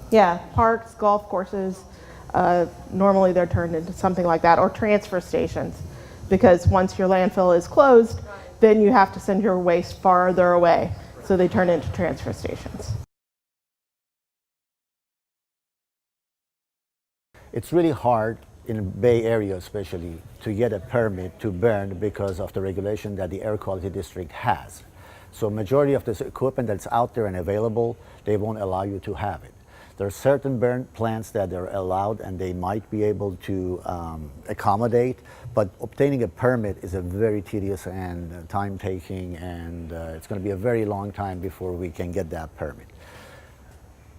Yeah, parks, golf courses, normally they're turned into something like that, or transfer stations, because once your landfill is closed, then you have to send your waste farther away, so they turn into transfer stations. It's really hard in the Bay Area especially to get a permit to burn because of the regulation that the Air Quality District has. So majority of this equipment that's out there and available, they won't allow you to have it. There are certain burn plants that are allowed and they might be able to accommodate, but obtaining a permit is a very tedious and time-taking, and it's going to be a very long time before we can get that permit.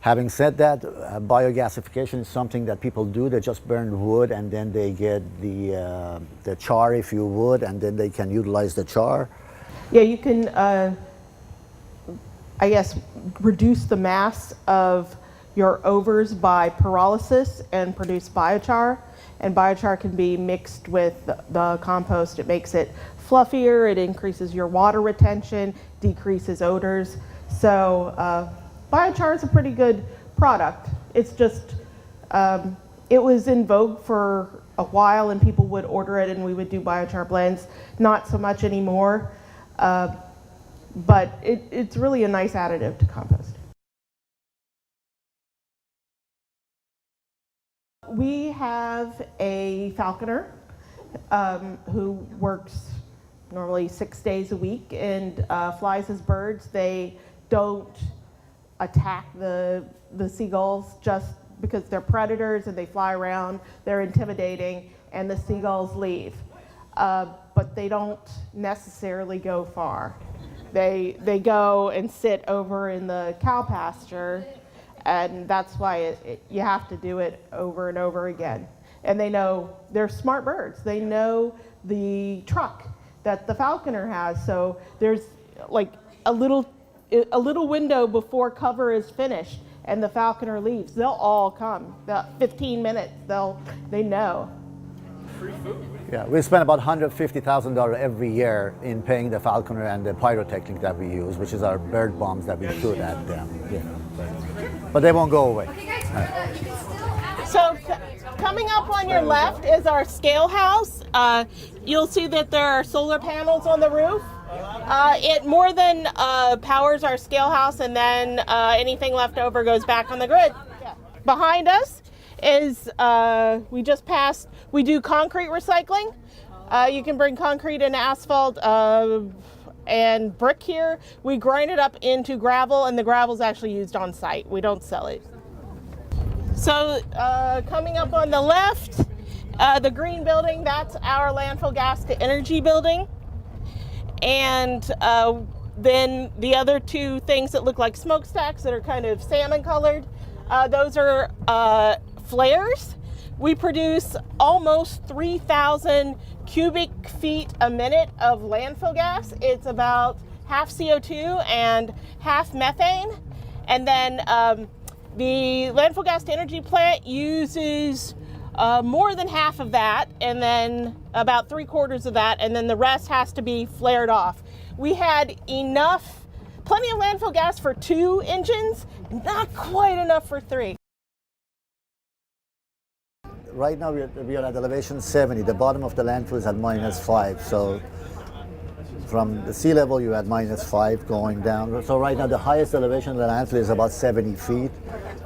Having said that, biogasification is something that people do. They just burn wood and then they get the char, if you would, and then they can utilize the char. Yeah, you can, I guess, reduce the mass of your overs by pyrolysis and produce biochar. And biochar can be mixed with the compost. It makes it fluffier, it increases your water retention, decreases odors. So biochar is a pretty good product. It's just, it was in vogue for a while and people would order it and we would do biochar blends. Not so much anymore, but it's really a nice additive to compost. We have a falconer who works normally 6 days a week and flies his birds. They don't attack the seagulls just because they're predators and they fly around. They're intimidating and the seagulls leave. But they don't necessarily go far. They go and sit over in the cow pasture, and that's why you have to do it over and over again. And they know, they're smart birds. They know the truck that the falconer has. So there's like a little window before cover is finished and the falconer leaves. They'll all come. About 15 minutes, they know. Free food. Yeah, we spend about $150,000 every year in paying the falconer and the pyrotechnic that we use, which is our bird bombs that we shoot at them. You know, but they won't go away. So coming up on your left is our scale house. You'll see that there are solar panels on the roof. It more than powers our scale house, and then anything left over goes back on the grid. Behind us is, we do concrete recycling. You can bring concrete and asphalt and brick here. We grind it up into gravel, and the gravel is actually used on site. We don't sell it. So coming up on the left, the green building, that's our landfill gas to energy building. And then the other two things that look like smokestacks that are kind of salmon colored, those are flares. We produce almost 3,000 cubic feet a minute of landfill gas. It's about half CO2 and half methane. And then the landfill gas to energy plant uses more than half of that, and then about 3/4 of that, and then the rest has to be flared off. We had plenty of landfill gas for 2 engines, not quite enough for 3. Right now we are at elevation 70. The bottom of the landfill is at -5. So from the sea level you're at -5 going down. So right now the highest elevation of the landfill is about 70 feet.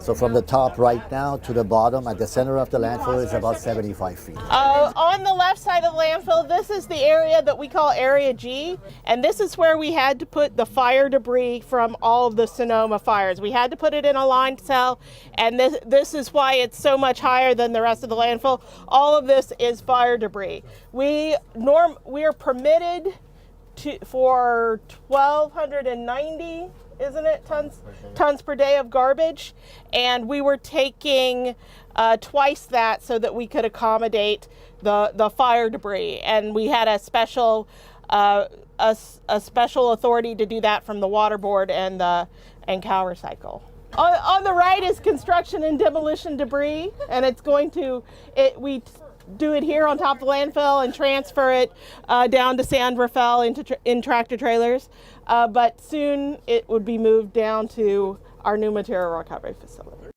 So from the top right now to the bottom at the center of the landfill is about 75 feet. On the left side of the landfill, this is the area that we call Area G, and this is where we had to put the fire debris from all of the Sonoma fires. We had to put it in a lined cell, and this is why it's so much higher than the rest of the landfill. All of this is fire debris. We are permitted for 1,290, isn't it, tons per day of garbage, and we were taking twice that so that we could accommodate the fire debris, and we had a special authority to do that from the water board and Cal Recycle. On the right is construction and demolition debris, and we do it here on top of the landfill and transfer it down to San Rafael in tractor trailers. But soon it would be moved down to our new material recovery facility.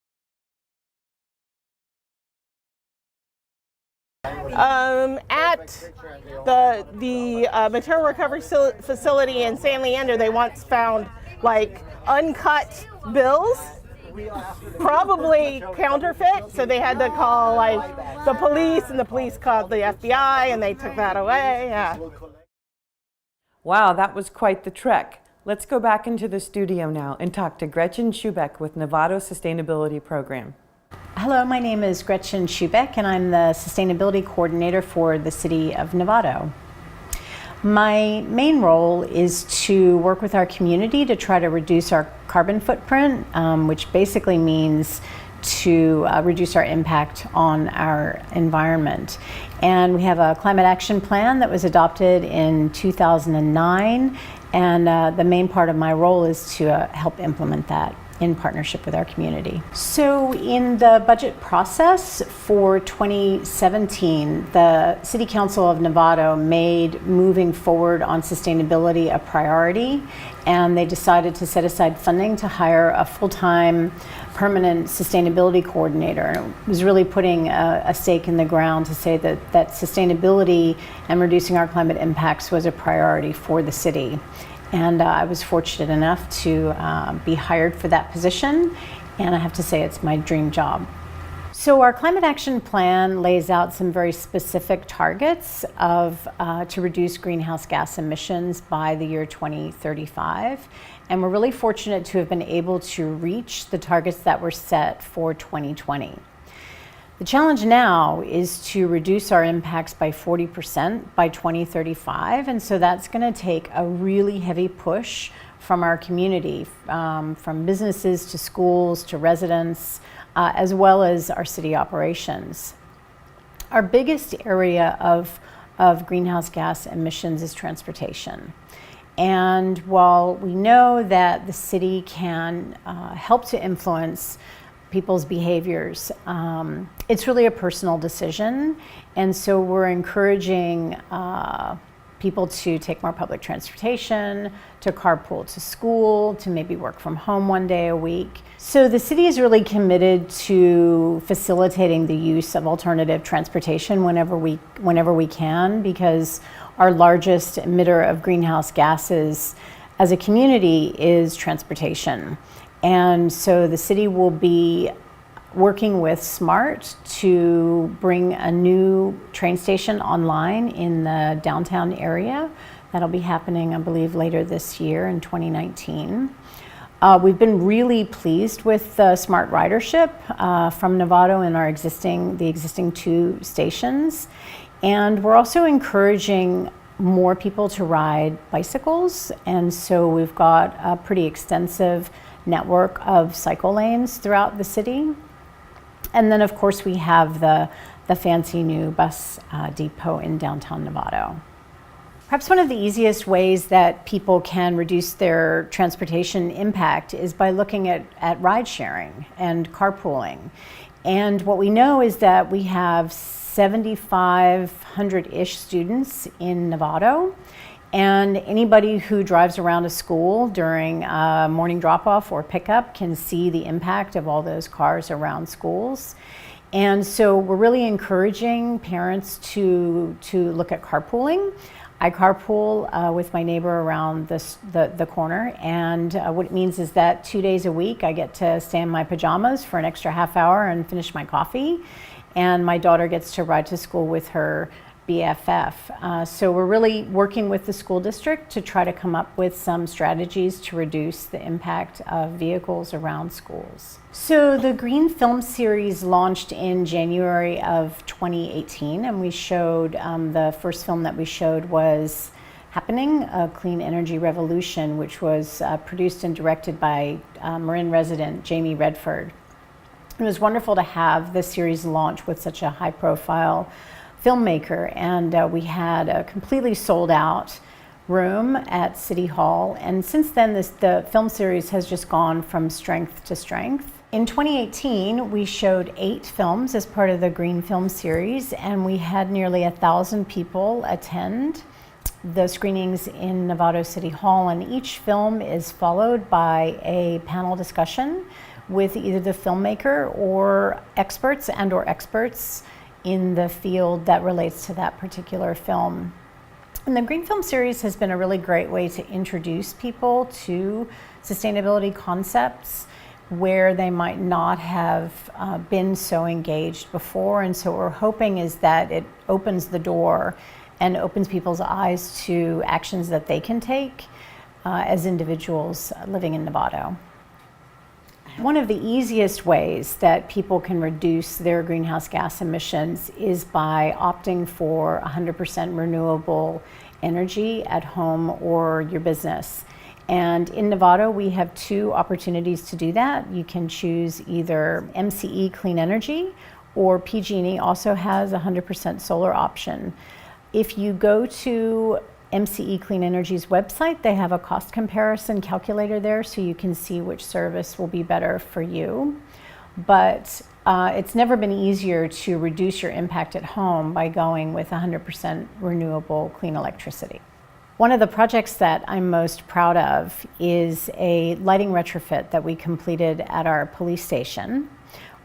At the material recovery facility in San Leandro, they once found like uncut bills, probably counterfeit, so they had to call like the police, and the police called the FBI, and they took that away. Yeah. Wow, that was quite the trek. Let's go back into the studio now and talk to Gretchen Schubeck with Novato Sustainability Program. Hello, my name is Gretchen Schubeck, and I'm the Sustainability Coordinator for the City of Novato. My main role is to work with our community to try to reduce our carbon footprint, which basically means to reduce our impact on our environment. And we have a climate action plan that was adopted in 2009, and the main part of my role is to help implement that in partnership with our community. So in the budget process for 2017, the City Council of Novato made moving forward on sustainability a priority, and they decided to set aside funding to hire a full-time permanent sustainability coordinator. And it was really putting a stake in the ground to say that sustainability and reducing our climate impacts was a priority for the city. And I was fortunate enough to be hired for that position, and I have to say it's my dream job. So our climate action plan lays out some very specific targets to reduce greenhouse gas emissions by the year 2035. And we're really fortunate to have been able to reach the targets that were set for 2020. The challenge now is to reduce our impacts by 40% by 2035, and so that's going to take a really heavy push from our community, from businesses to schools to residents, as well as our city operations. Our biggest area of greenhouse gas emissions is transportation. And while we know that the city can help to influence people's behaviors, it's really a personal decision, and so we're encouraging people to take more public transportation, to carpool to school, to maybe work from home one day a week. So the city is really committed to facilitating the use of alternative transportation whenever we can, because our largest emitter of greenhouse gases as a community is transportation. And so the city will be working with SMART to bring a new train station online in the downtown area. That'll be happening, I believe, later this year in 2019. We've been really pleased with the SMART ridership from Novato in the existing 2 stations. And we're also encouraging more people to ride bicycles. And so we've got a pretty extensive network of cycle lanes throughout the city. And then of course we have the fancy new bus depot in downtown Novato. Perhaps one of the easiest ways that people can reduce their transportation impact is by looking at ride sharing and carpooling. And what we know is that we have 7,500-ish students in Novato. And anybody who drives around a school during morning drop-off or pickup can see the impact of all those cars around schools. And so we're really encouraging parents to look at carpooling. I carpool with my neighbor around the corner, and what it means is that 2 days a week I get to stay in my pajamas for an extra half hour and finish my coffee, and my daughter gets to ride to school with her BFF. So we're really working with the school district to try to come up with some strategies to reduce the impact of vehicles around schools. So the Green Film Series launched in January of 2018, and we showed, the first film that we showed was Happening, a Clean Energy Revolution, which was produced and directed by Marin resident Jamie Redford. It was wonderful to have this series launch with such a high-profile filmmaker, and we had a completely sold out room at City Hall, and since then the film series has just gone from strength to strength. In 2018 we showed 8 films as part of the Green Film Series, and we had nearly 1,000 people attend the screenings in Novato City Hall, and each film is followed by a panel discussion with either the filmmaker or experts in the field that relates to that particular film. And the Green Film Series has been a really great way to introduce people to sustainability concepts where they might not have been so engaged before. And so what we're hoping is that it opens the door and opens people's eyes to actions that they can take as individuals living in Novato. One of the easiest ways that people can reduce their greenhouse gas emissions is by opting for 100% renewable energy at home or your business. And in Novato, we have 2 opportunities to do that. You can choose either MCE Clean Energy, or PG&E also has a 100% solar option. If you go to MCE Clean Energy's website, they have a cost comparison calculator there, so you can see which service will be better for you. But it's never been easier to reduce your impact at home by going with 100% renewable clean electricity. One of the projects that I'm most proud of is a lighting retrofit that we completed at our police station.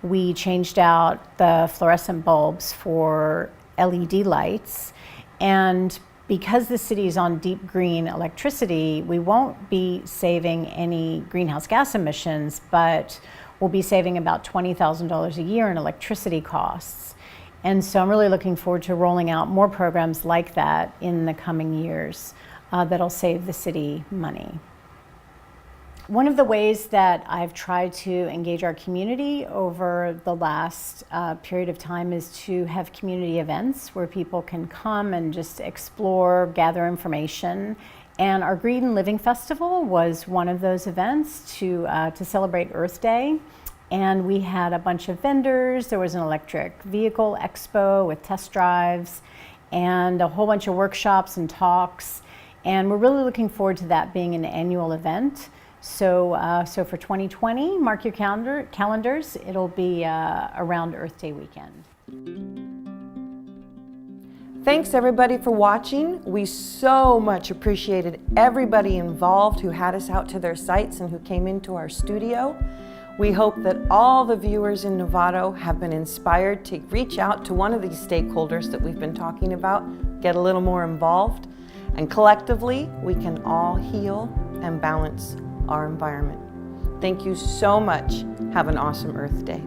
We changed out the fluorescent bulbs for LED lights, and because the city is on deep green electricity, we won't be saving any greenhouse gas emissions, but we'll be saving about $20,000 a year in electricity costs. And so I'm really looking forward to rolling out more programs like that in the coming years that'll save the city money. One of the ways that I've tried to engage our community over the last period of time is to have community events where people can come and just explore, gather information. And our Green Living Festival was one of those events to celebrate Earth Day. And we had a bunch of vendors. There was an electric vehicle expo with test drives and a whole bunch of workshops and talks. And we're really looking forward to that being an annual event. So for 2020, mark your calendars. It'll be around Earth Day weekend. Thanks everybody for watching. We so much appreciated everybody involved who had us out to their sites and who came into our studio. We hope that all the viewers in Novato have been inspired to reach out to one of these stakeholders that we've been talking about, get a little more involved, and collectively we can all heal and balance our environment. Thank you so much. Have an awesome Earth Day.